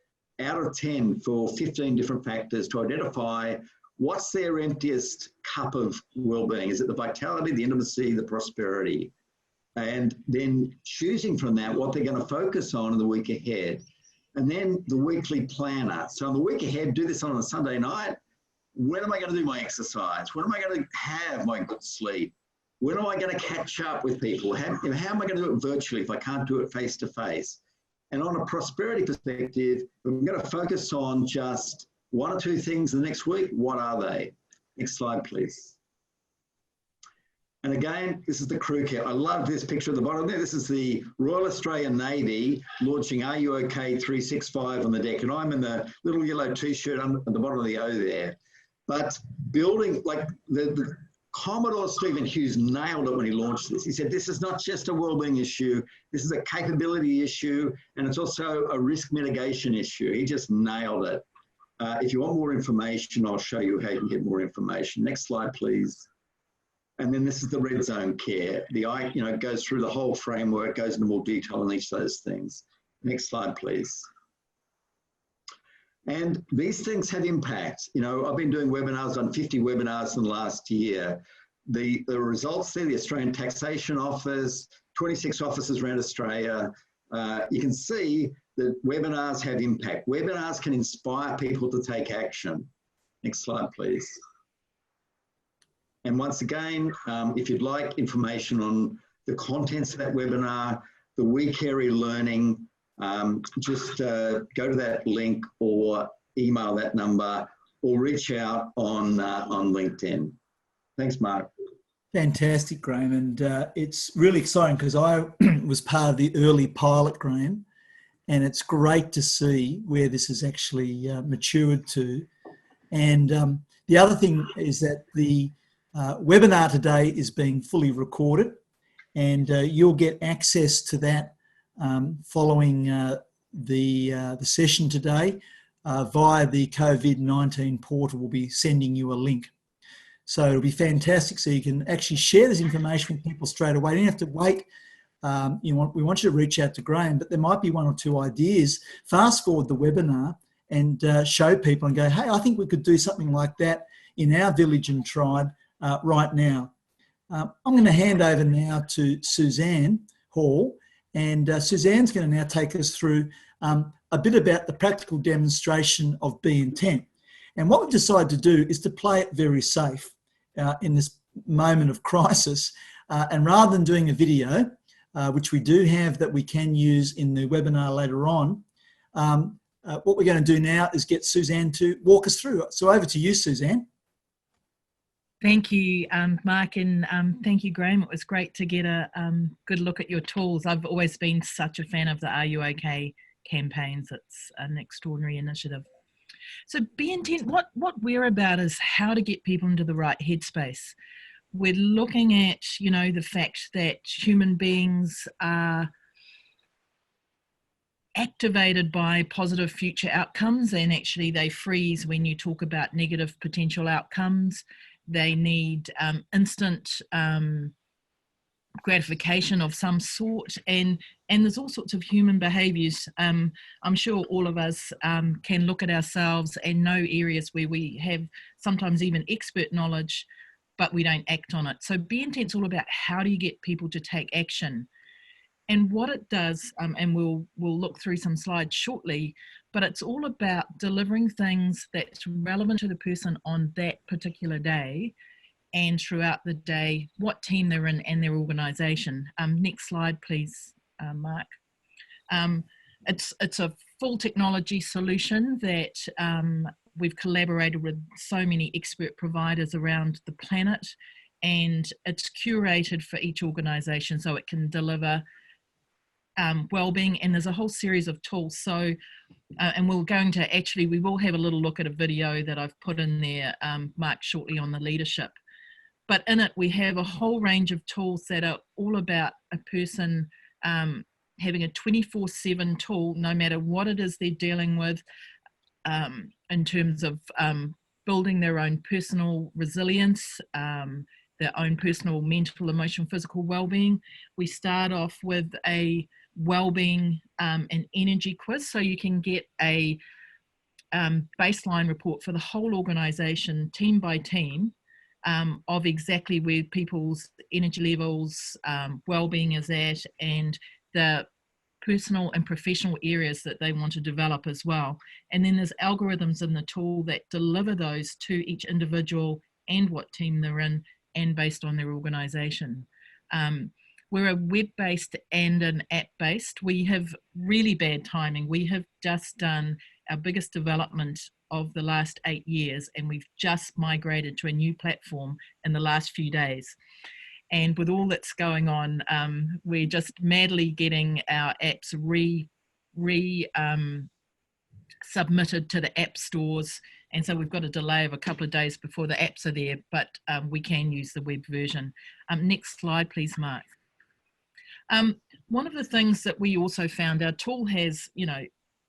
out of 10 for 15 different factors to identify what's their emptiest cup of well-being. Is it the vitality, the intimacy, the prosperity? And then choosing from that what they're going to focus on in the week ahead. And then the weekly planner. So in the week ahead, do this on a Sunday night. When am I going to do my exercise? When am I going to have my good sleep? When am I going to catch up with people? How am I going to do it virtually if I can't do it face to face? And on a prosperity perspective, I'm going to focus on just 1 or 2 things the next week. What are they? Next slide, please. And again, this is the crew care. I love this picture at the bottom there. This is the Royal Australian Navy launching RUOK 365 on the deck. And I'm in the little yellow t-shirt at the bottom of the O there. But building, like the Commodore Stephen Hughes nailed it when he launched this. He said, this is not just a wellbeing issue. This is a capability issue. And it's also a risk mitigation issue. He just nailed it. If you want more information, I'll show you how you can get more information. Next slide, please. And then this is the red zone care. It goes through the whole framework, goes into more detail on each of those things. Next slide, please. And these things have impact. I've been doing webinars, done 50 webinars in the last year. The results there, the Australian Taxation Office, 26 offices around Australia, you can see that webinars have impact. Webinars can inspire people to take action. Next slide, please. And once again, if you'd like information on the contents of that webinar, the week area learning, just go to that link or email that number or reach out on LinkedIn. Thanks, Mark. Fantastic, Graeme. And it's really exciting because I was part of the early pilot, Graeme, and it's great to see where this has actually matured to. And the other thing is that the webinar today is being fully recorded, and you'll get access to that following the session today via the COVID-19 portal. We'll be sending you a link. So it'll be fantastic. So you can actually share this information with people straight away. You don't have to wait. We want you to reach out to Graeme, but there might be 1 or 2 ideas. Fast forward the webinar and show people and go, hey, I think we could do something like that in our village and tribe right now. I'm going to hand over now to Suzanne Hall, and Suzanne's going to now take us through a bit about the practical demonstration of Be Intent. And what we've decided to do is to play it very safe in this moment of crisis. And rather than doing a video, which we do have that we can use in the webinar later on, what we're going to do now is get Suzanne to walk us through it. So over to you, Suzanne. Thank you, Mark, and thank you, Graeme. It was great to get a good look at your tools. I've always been such a fan of the RUOK campaigns. It's an extraordinary initiative. So Be Intent, what we're about is how to get people into the right headspace. We're looking at, the fact that human beings are activated by positive future outcomes, and actually they freeze when you talk about negative potential outcomes. They need instant gratification of some sort, and there's all sorts of human behaviours. I'm sure all of us can look at ourselves and know areas where we have sometimes even expert knowledge, but we don't act on it. So Be Intent's all about how do you get people to take action. And what it does, and we'll look through some slides shortly, but it's all about delivering things that's relevant to the person on that particular day and throughout the day, what team they're in and their organisation. Next slide, please, Mark. It's a full technology solution that we've collaborated with so many expert providers around the planet, and it's curated for each organisation so it can deliver wellbeing, and there's a whole series of tools. So, and we're going to actually, we will have a little look at a video that I've put in there, Mark, shortly on the leadership. But in it, we have a whole range of tools that are all about a person having a 24/7 tool, no matter what it is they're dealing with, in terms of building their own personal resilience, their own personal mental, emotional, physical well-being. We start off with a well-being and energy quiz, so you can get a baseline report for the whole organisation, team by team, of exactly where people's energy levels, well-being is at, and the personal and professional areas that they want to develop as well. And then there's algorithms in the tool that deliver those to each individual and what team they're in, and based on their organisation. We're a web-based and an app-based. We have really bad timing. We have just done our biggest development of the last 8 years, and we've just migrated to a new platform in the last few days. And with all that's going on, we're just madly getting our apps submitted to the app stores. And so we've got a delay of a couple of days before the apps are there, but we can use the web version. Next slide, please, Mark. One of the things that we also found, our tool has, you know,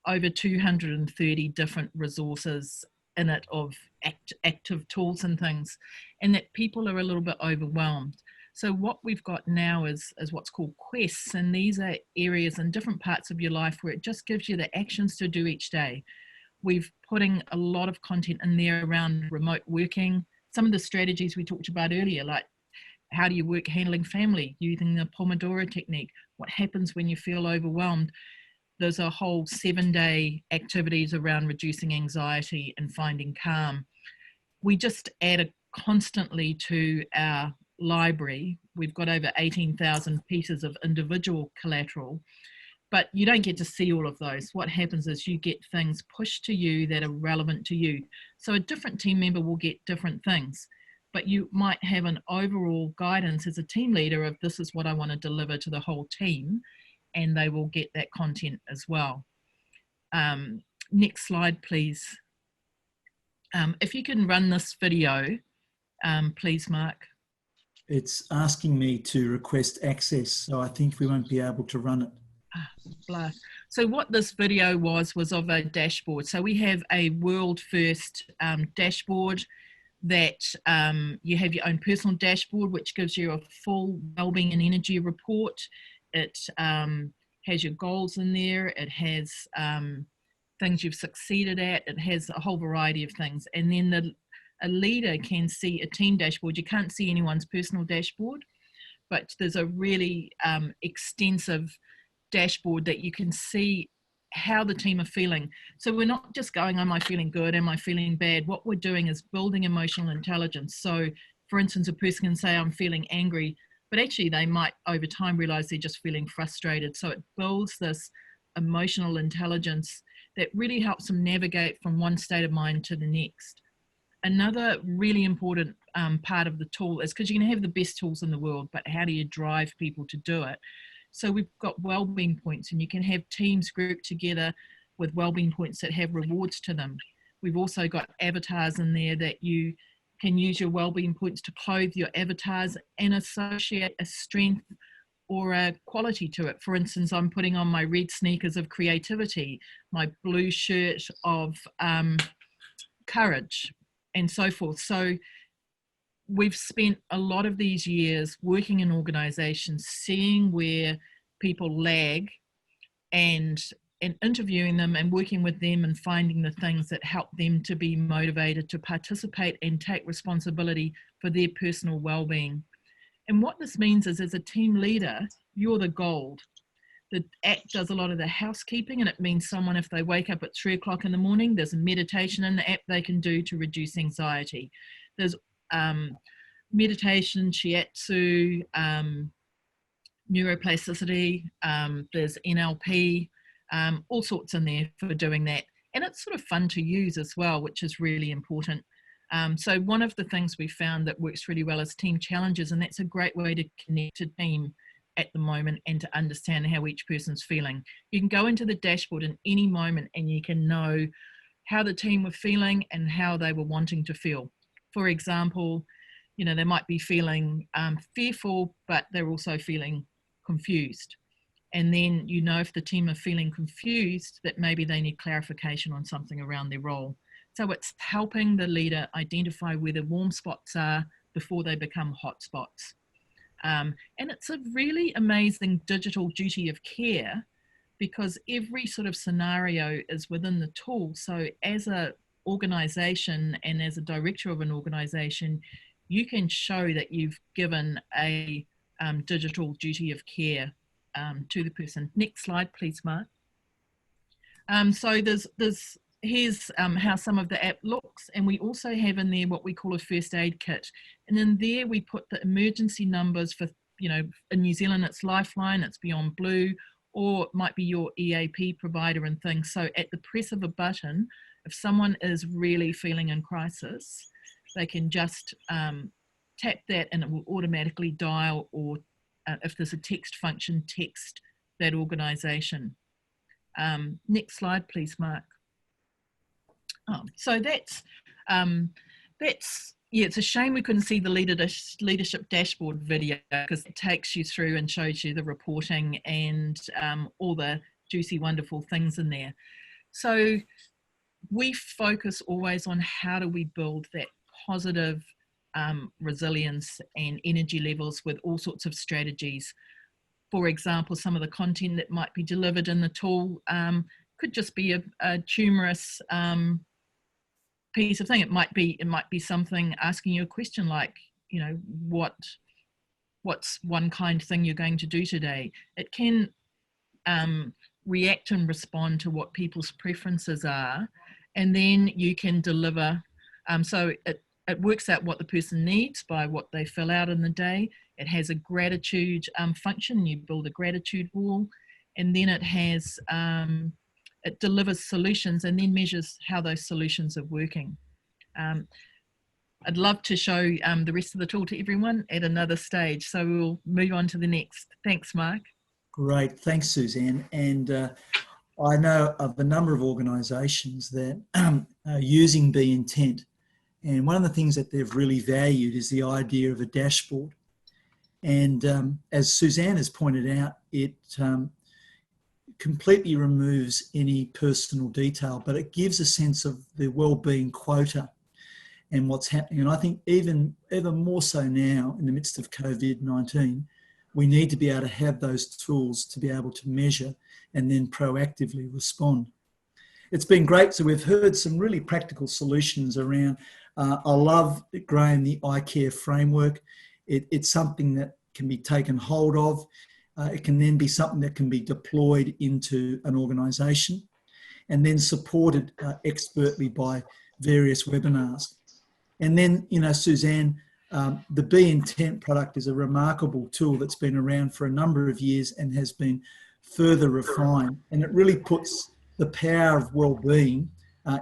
over 230 different resources in it of active tools and things, and that people are a little bit overwhelmed. So what we've got now is what's called quests, and these are areas in different parts of your life where it just gives you the actions to do each day. We've putting a lot of content in there around remote working, some of the strategies we talked about earlier, like how do you work handling family, using the Pomodoro technique, what happens when you feel overwhelmed. There's a whole 7-day activities around reducing anxiety and finding calm. We just add constantly to our library. We've got over 18,000 pieces of individual collateral, but you don't get to see all of those. What happens is you get things pushed to you that are relevant to you. So a different team member will get different things, but you might have an overall guidance as a team leader of this is what I want to deliver to the whole team, and they will get that content as well. Next slide, please. If you can run this video, please, Mark. It's asking me to request access, so I think we won't be able to run it. Blah. So what this video was of a dashboard. So we have a world first dashboard that you have your own personal dashboard, which gives you a full wellbeing and energy report. It has your goals in there. It has things you've succeeded at. It has a whole variety of things. And then a leader can see a team dashboard. You can't see anyone's personal dashboard, but there's a really extensive dashboard that you can see how the team are feeling. So we're not just going, am I feeling good? Am I feeling bad? What we're doing is building emotional intelligence. So for instance, a person can say, I'm feeling angry, but actually they might over time realize they're just feeling frustrated. So it builds this emotional intelligence that really helps them navigate from one state of mind to the next. Another really important part of the tool is, because you can have the best tools in the world, but how do you drive people to do it? So we've got wellbeing points, and you can have teams grouped together with wellbeing points that have rewards to them. We've also got avatars in there that you can use your wellbeing points to clothe your avatars and associate a strength or a quality to it. For instance, I'm putting on my red sneakers of creativity, my blue shirt of courage, and so forth. So we've spent a lot of these years working in organizations, seeing where people lag and interviewing them and working with them and finding the things that help them to be motivated to participate and take responsibility for their personal well-being. And what this means is, as a team leader, you're the gold. The app does a lot of the housekeeping, and it means someone, if they wake up at 3 o'clock in the morning, there's a meditation in the app they can do to reduce anxiety. There's meditation, shiatsu, neuroplasticity, there's NLP, all sorts in there for doing that. And it's sort of fun to use as well, which is really important. So one of the things we found that works really well is team challenges, and that's a great way to connect a team at the moment and to understand how each person's feeling. You can go into the dashboard in any moment and you can know how the team were feeling and how they were wanting to feel. For example, you know, they might be feeling fearful, but they're also feeling confused. And then you know if the team are feeling confused that maybe they need clarification on something around their role. So it's helping the leader identify where the warm spots are before they become hot spots. And it's a really amazing digital duty of care, because every sort of scenario is within the tool. So as an organisation and as a director of an organisation, you can show that you've given a digital duty of care to the person. Next slide, please, Mark. So here's how some of the app looks, and we also have in there what we call a first aid kit. And in there we put the emergency numbers for, you know, in New Zealand it's Lifeline, it's Beyond Blue, or it might be your EAP provider and things. So at the press of a button, if someone is really feeling in crisis, they can just tap that and it will automatically dial, or if there's a text function, text that organisation. Next slide, please, Mark. Oh, so that's yeah, it's a shame we couldn't see the leadership dashboard video, because it takes you through and shows you the reporting and all the juicy, wonderful things in there. So we focus always on how do we build that positive resilience and energy levels with all sorts of strategies. For example, some of the content that might be delivered in the tool could just be a humorous piece of thing. It might be something asking you a question like, you know, what's one kind thing you're going to do today? It can react and respond to what people's preferences are, and then you can deliver. So it works out what the person needs by what they fill out in the day. It has a gratitude function. You build a gratitude wall, and then it has it delivers solutions and then measures how those solutions are working. I'd love to show the rest of the tool to everyone at another stage, so we'll move on to the next. Thanks, Mark. Great, thanks, Suzanne. And I know of a number of organisations that are using Be Intent, and one of the things that they've really valued is the idea of a dashboard. And as Suzanne has pointed out, it completely removes any personal detail, but it gives a sense of the wellbeing quota and what's happening. And I think even more so now in the midst of COVID-19, we need to be able to have those tools to be able to measure and then proactively respond. It's been great. So we've heard some really practical solutions around, I love, Graeme, the iCare framework. It's something that can be taken hold of. It can then be something that can be deployed into an organisation and then supported expertly by various webinars. And then, you know, Suzanne, the Be Intent product is a remarkable tool that's been around for a number of years and has been further refined. And it really puts the power of well-being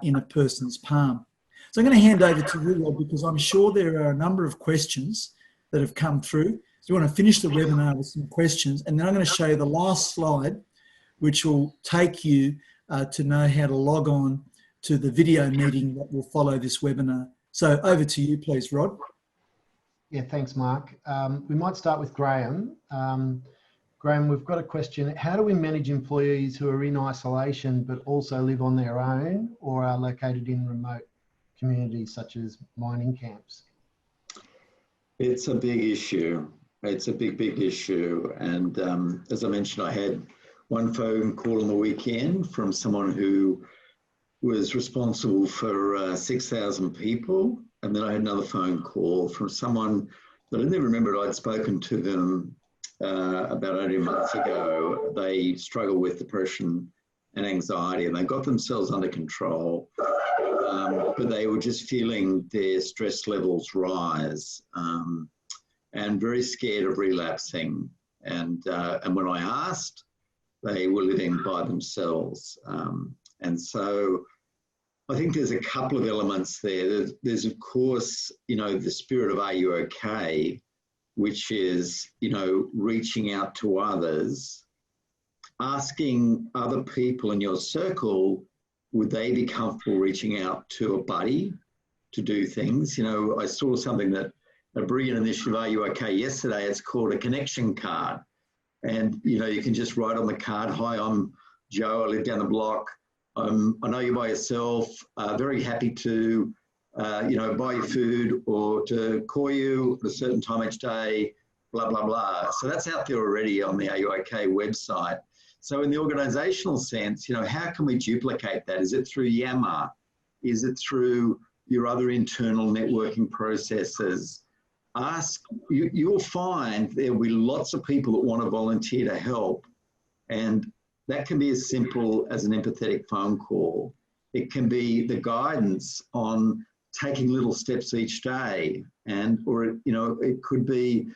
in a person's palm. So I'm going to hand over to you, Rob, because I'm sure there are a number of questions that have come through. So you want to finish the webinar with some questions, and then I'm going to show you the last slide, which will take you to know how to log on to the video meeting that will follow this webinar. So over to you, please, Rod. Yeah, thanks, Mark. We might start with Graeme. Graeme, we've got a question. How do we manage employees who are in isolation but also live on their own or are located in remote communities such as mining camps? It's a big issue. It's a big issue. And as I mentioned, I had one phone call on the weekend from someone who was responsible for 6,000 people. And then I had another phone call from someone that I never remembered. I'd spoken to them about 18 months ago. They struggle with depression and anxiety, and they got themselves under control. But they were just feeling their stress levels rise and very scared of relapsing. And when I asked, they were living by themselves. And so I think there's a couple of elements there. There's of course, the spirit of Are You OK, which is, reaching out to others, asking other people in your circle, would they be comfortable reaching out to a buddy to do things? I saw something that a brilliant initiative, Are You OK, yesterday. It's called a connection card. And, you can just write on the card, hi, I'm Joe, I live down the block. I know you're by yourself, very happy to, buy you food or to call you at a certain time each day, blah, blah, blah. So that's out there already on the Are You OK website. So in the organisational sense, how can we duplicate that? Is it through Yammer? Is it through your other internal networking processes? You'll find there will be lots of people that want to volunteer to help. And that can be as simple as an empathetic phone call. It can be the guidance on taking little steps each day. Or it could be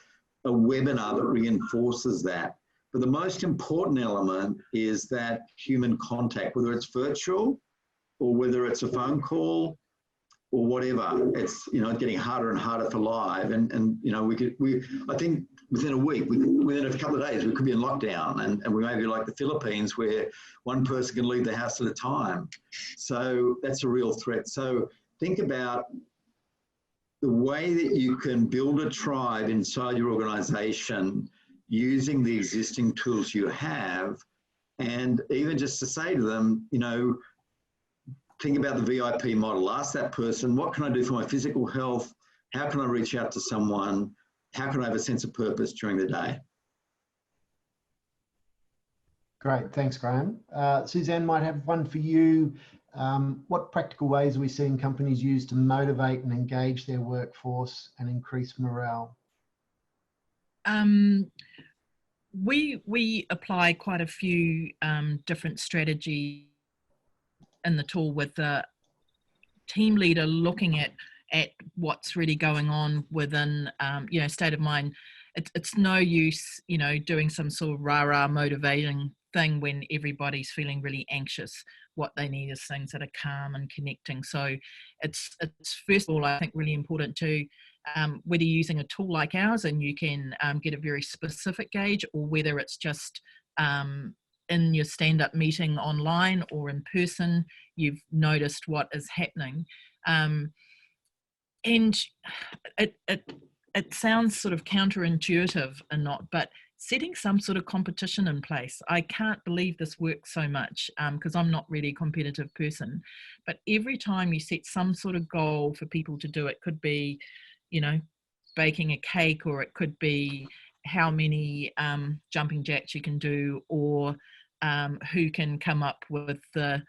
a webinar that reinforces that. But the most important element is that human contact, whether it's virtual or whether it's a phone call or whatever. It's, getting harder and harder for live. And I think within a week, within a couple of days, we could be in lockdown, and we may be like the Philippines where one person can leave the house at a time. So that's a real threat. So think about the way that you can build a tribe inside your organisation using the existing tools you have, and even just to say to them, think about the VIP model. Ask that person, what can I do for my physical health? How can I reach out to someone? How can I have a sense of purpose during the day? Great, thanks, Graeme. Suzanne might have one for you. What practical ways are we seeing companies use to motivate and engage their workforce and increase morale? We apply quite a few different strategies in the tool, with the team leader looking at what's really going on within, state of mind. It's no use, doing some sort of rah-rah motivating thing when everybody's feeling really anxious. What they need is things that are calm and connecting. So it's first of all, I think, really important to, whether you're using a tool like ours and you can get a very specific gauge, or whether it's just in your stand-up meeting online or in person, you've noticed what is happening. And it sounds sort of counterintuitive and not, but setting some sort of competition in place. I can't believe this works so much, because I'm not really a competitive person, but every time you set some sort of goal for people to do, it could be, baking a cake, or it could be how many jumping jacks you can do, or who can come up with the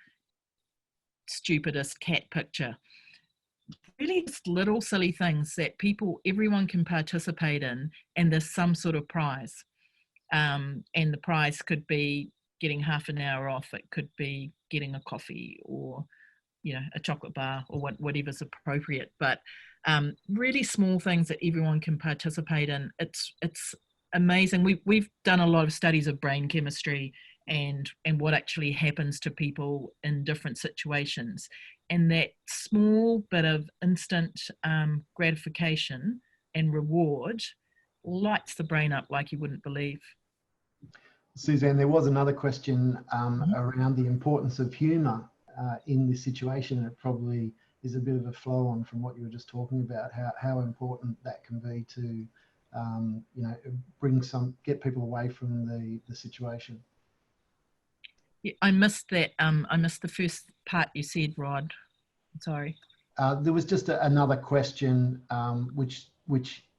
stupidest cat picture. Really just little silly things that everyone can participate in, and there's some sort of prize. And the prize could be getting half an hour off. It could be getting a coffee, or, a chocolate bar, or whatever's appropriate. But really small things that everyone can participate in. It's amazing. We've done a lot of studies of brain chemistry and what actually happens to people in different situations. And that small bit of instant gratification and reward lights the brain up like you wouldn't believe. Suzanne, there was another question around the importance of humour in this situation. It probably is a bit of a flow on from what you were just talking about, how important that can be to, get people away from the situation. Yeah, I missed that. I missed the first part you said, Rod. Sorry. There was just another question which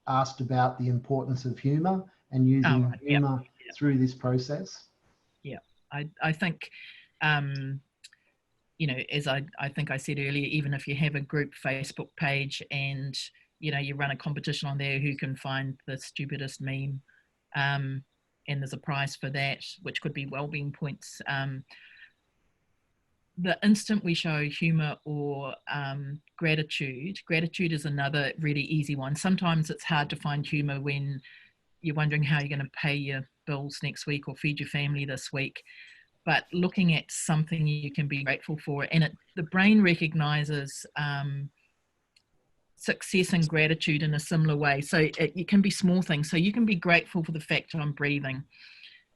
asked about the importance of humour and using humour through this process. Yeah, I think, as I think I said earlier, even if you have a group Facebook page and, you run a competition on there, who can find the stupidest meme, and there's a prize for that, which could be wellbeing points. The instant we show humour or gratitude is another really easy one. Sometimes it's hard to find humour when you're wondering how you're going to pay your bills next week or feed your family this week. but looking at something you can be grateful for. And the brain recognises success and gratitude in a similar way. So it can be small things. So you can be grateful for the fact I'm breathing,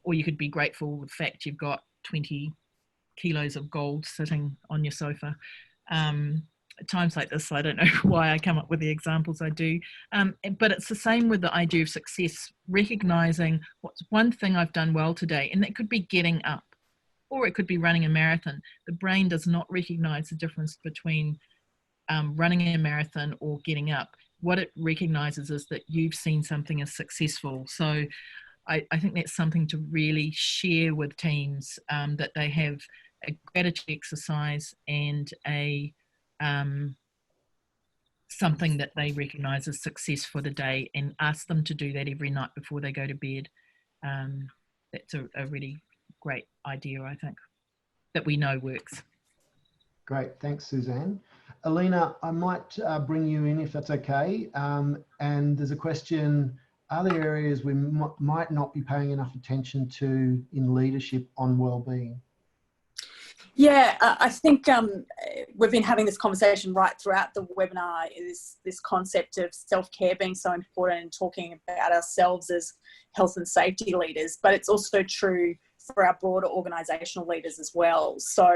or you could be grateful for the fact you've got 20 kilos of gold sitting on your sofa. At times like this, I don't know why I come up with the examples I do, but it's the same with the idea of success, recognising what's one thing I've done well today, and that could be getting up, or it could be running a marathon. The brain does not recognise the difference between running a marathon or getting up. What it recognises is that you've seen something as successful. So I think that's something to really share with teams, that they have a gratitude exercise and a something that they recognise as success for the day, and ask them to do that every night before they go to bed. That's a really great idea, I think, that we know works. Great, thanks, Suzanne. Alena, I might bring you in if that's okay. And there's a question, are there areas we might not be paying enough attention to in leadership on wellbeing? Yeah, I think we've been having this conversation right throughout the webinar, is this concept of self-care being so important, and talking about ourselves as health and safety leaders, but it's also true for our broader organisational leaders as well. So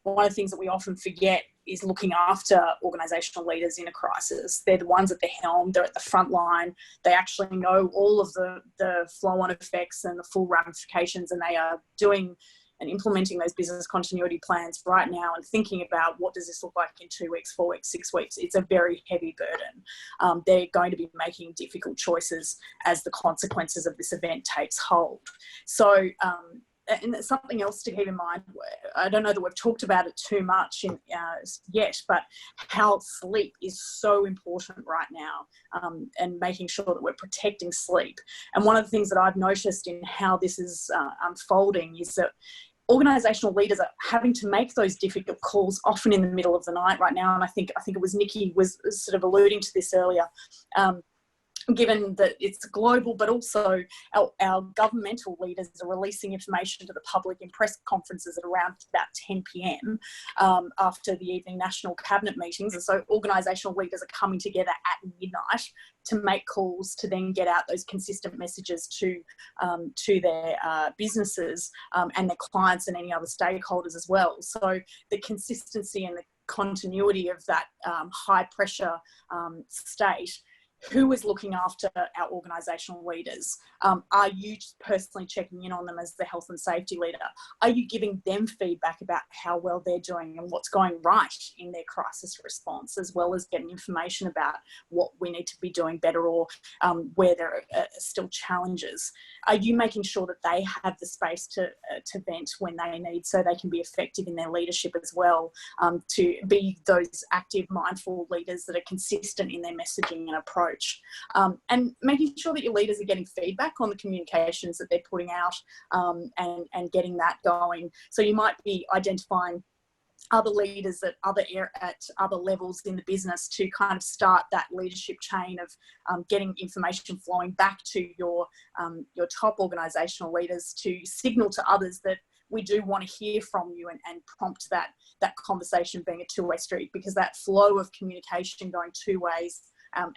one of the things that we often forget is looking after organisational leaders in a crisis. They're the ones at the helm, they're at the front line, they actually know all of the flow-on effects and the full ramifications, and they are doing and implementing those business continuity plans right now and thinking about what does this look like in 2 weeks, 4 weeks, 6 weeks. It's a very heavy burden. They're going to be making difficult choices as the consequences of this event takes hold. So, and there's something else to keep in mind. I don't know that we've talked about it too much yet, but how sleep is so important right now, and making sure that we're protecting sleep. And one of the things that I've noticed in how this is unfolding is that organisational leaders are having to make those difficult calls often in the middle of the night right now. And I think it was Nicki was sort of alluding to this earlier. Given that it's global, but also our governmental leaders are releasing information to the public in press conferences at around about 10 p.m. After the evening national cabinet meetings. And so organisational leaders are coming together at midnight to make calls to then get out those consistent messages to their businesses and their clients and any other stakeholders as well. So the consistency and the continuity of that high pressure state. Who is looking after our organisational leaders? Are you personally checking in on them as the health and safety leader? Are you giving them feedback about how well they're doing and what's going right in their crisis response, as well as getting information about what we need to be doing better, or where there are still challenges? Are you making sure that they have the space to vent when they need, so they can be effective in their leadership as well, to be those active, mindful leaders that are consistent in their messaging and approach? And making sure that your leaders are getting feedback on the communications that they're putting out, and getting that going. So you might be identifying other leaders at other levels in the business to kind of start that leadership chain of getting information flowing back to your top organisational leaders, to signal to others that we do want to hear from you, and prompt that conversation being a two-way street, because that flow of communication going two ways,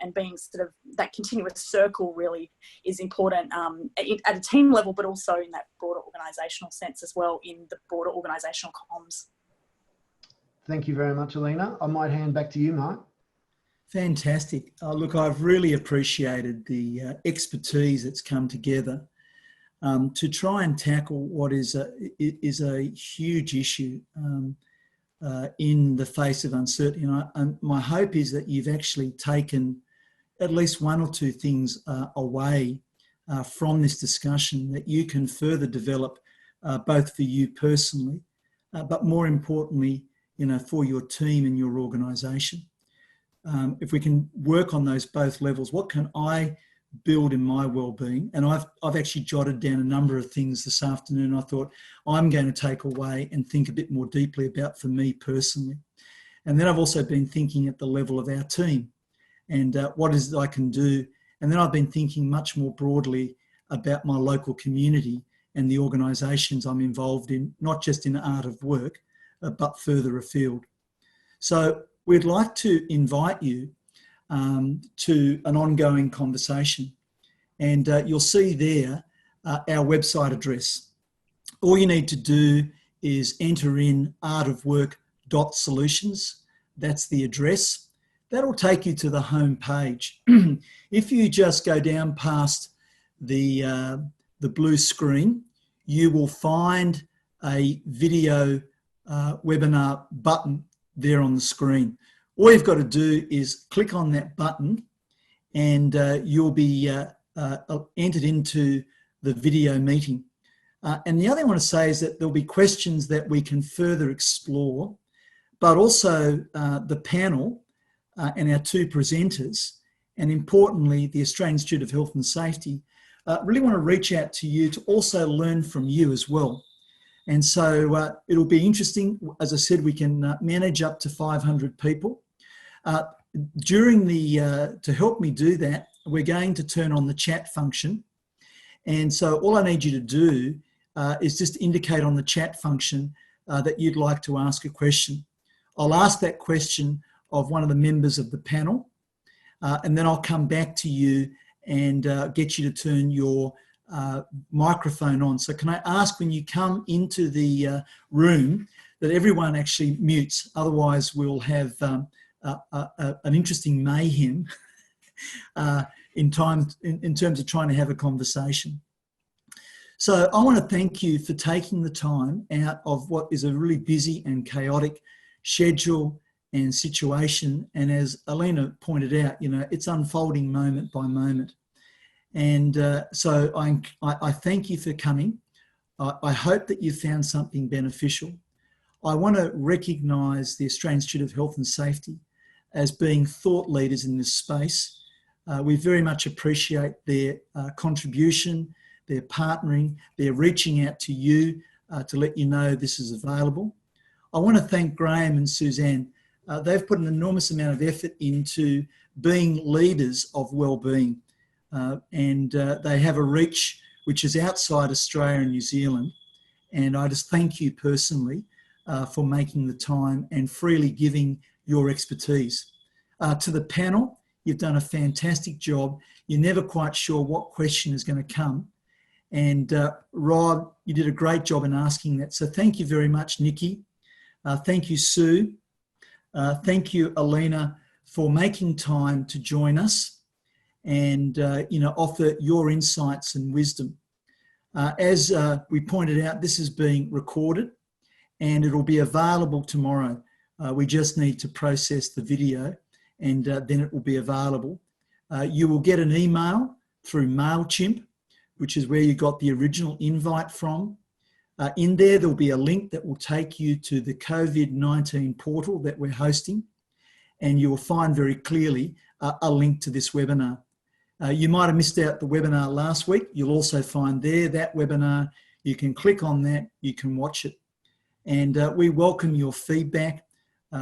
and being sort of that continuous circle really is important at a team level, but also in that broader organisational sense as well, in the broader organisational comms. Thank you very much, Alena. I might hand back to you, Mark. Fantastic. Look, I've really appreciated the expertise that's come together to try and tackle what is a huge issue in the face of uncertainty. And my hope is that you've actually taken at least one or two things away from this discussion that you can further develop, both for you personally, but more importantly, for your team and your organisation. If we can work on those both levels, what can I build in my well-being? And I've actually jotted down a number of things this afternoon I thought I'm going to take away and think a bit more deeply about for me personally. And then I've also been thinking at the level of our team and what is it I can do. And then I've been thinking much more broadly about my local community and the organisations I'm involved in, not just in Art of Work, but further afield. So we'd like to invite you to an ongoing conversation. And you'll see there our website address. All you need to do is enter in artofwork.solutions. That's the address. That'll take you to the home page. If you just go down past the blue screen, you will find a video webinar button there on the screen. All you've got to do is click on that button and you'll be entered into the video meeting. And the other thing I want to say is that there'll be questions that we can further explore, but also the panel and our two presenters, and importantly, the Australian Institute of Health and Safety, really want to reach out to you to also learn from you as well. And so it'll be interesting. As I said, we can manage up to 500 people. To help me do that, we're going to turn on the chat function. And so all I need you to do is just indicate on the chat function that you'd like to ask a question. I'll ask that question of one of the members of the panel, and then I'll come back to you and get you to turn your microphone on. So can I ask, when you come into the room, that everyone actually mutes? Otherwise we'll have an interesting mayhem in terms of trying to have a conversation. So I want to thank you for taking the time out of what is a really busy and chaotic schedule and situation. And as Alena pointed out, you know, it's unfolding moment by moment. And so I thank you for coming. I hope that you found something beneficial. I want to recognise the Australian Institute of Health and Safety as being thought leaders in this space. We very much appreciate their contribution, their partnering, their reaching out to you to let you know this is available. I want to thank Graeme and Suzanne. They've put an enormous amount of effort into being leaders of wellbeing, and they have a reach which is outside Australia and New Zealand. And I just thank you personally for making the time and freely giving your expertise. To the panel, you've done a fantastic job. You're never quite sure what question is going to come. And Rod, you did a great job in asking that. So thank you very much, Nicki. Thank you, Sue. Thank you, Alena, for making time to join us and offer your insights and wisdom. As we pointed out, this is being recorded and it'll be available tomorrow. We just need to process the video and then it will be available. You will get an email through MailChimp, which is where you got the original invite from. In there'll be a link that will take you to the COVID-19 portal that we're hosting, and you will find very clearly a link to this webinar. You might have missed out the webinar last week. You'll also find there that webinar. You can click on that, you can watch it. And we welcome your feedback,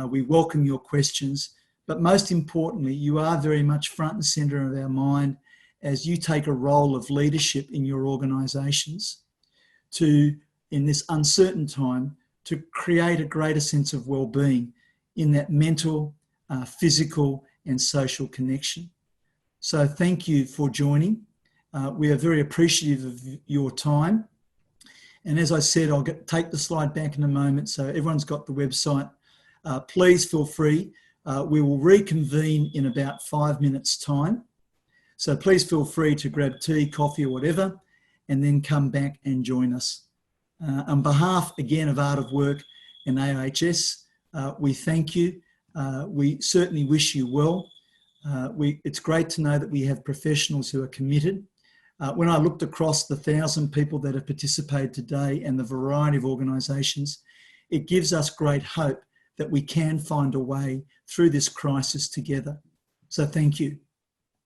we welcome your questions, but most importantly, you are very much front and centre of our mind as you take a role of leadership in your organisations to, in this uncertain time, to create a greater sense of well-being in that mental, physical and social connection. So thank you for joining. We are very appreciative of your time. And as I said, I'll take the slide back in a moment, so everyone's got the website. Please feel free. We will reconvene in about 5 minutes' time. So please feel free to grab tea, coffee or whatever, and then come back and join us. On behalf, again, of Art of Work and AIHS, we thank you. We certainly wish you well. It's great to know that we have professionals who are committed. When I looked across the 1,000 people that have participated today and the variety of organisations, it gives us great hope that we can find a way through this crisis together. So thank you.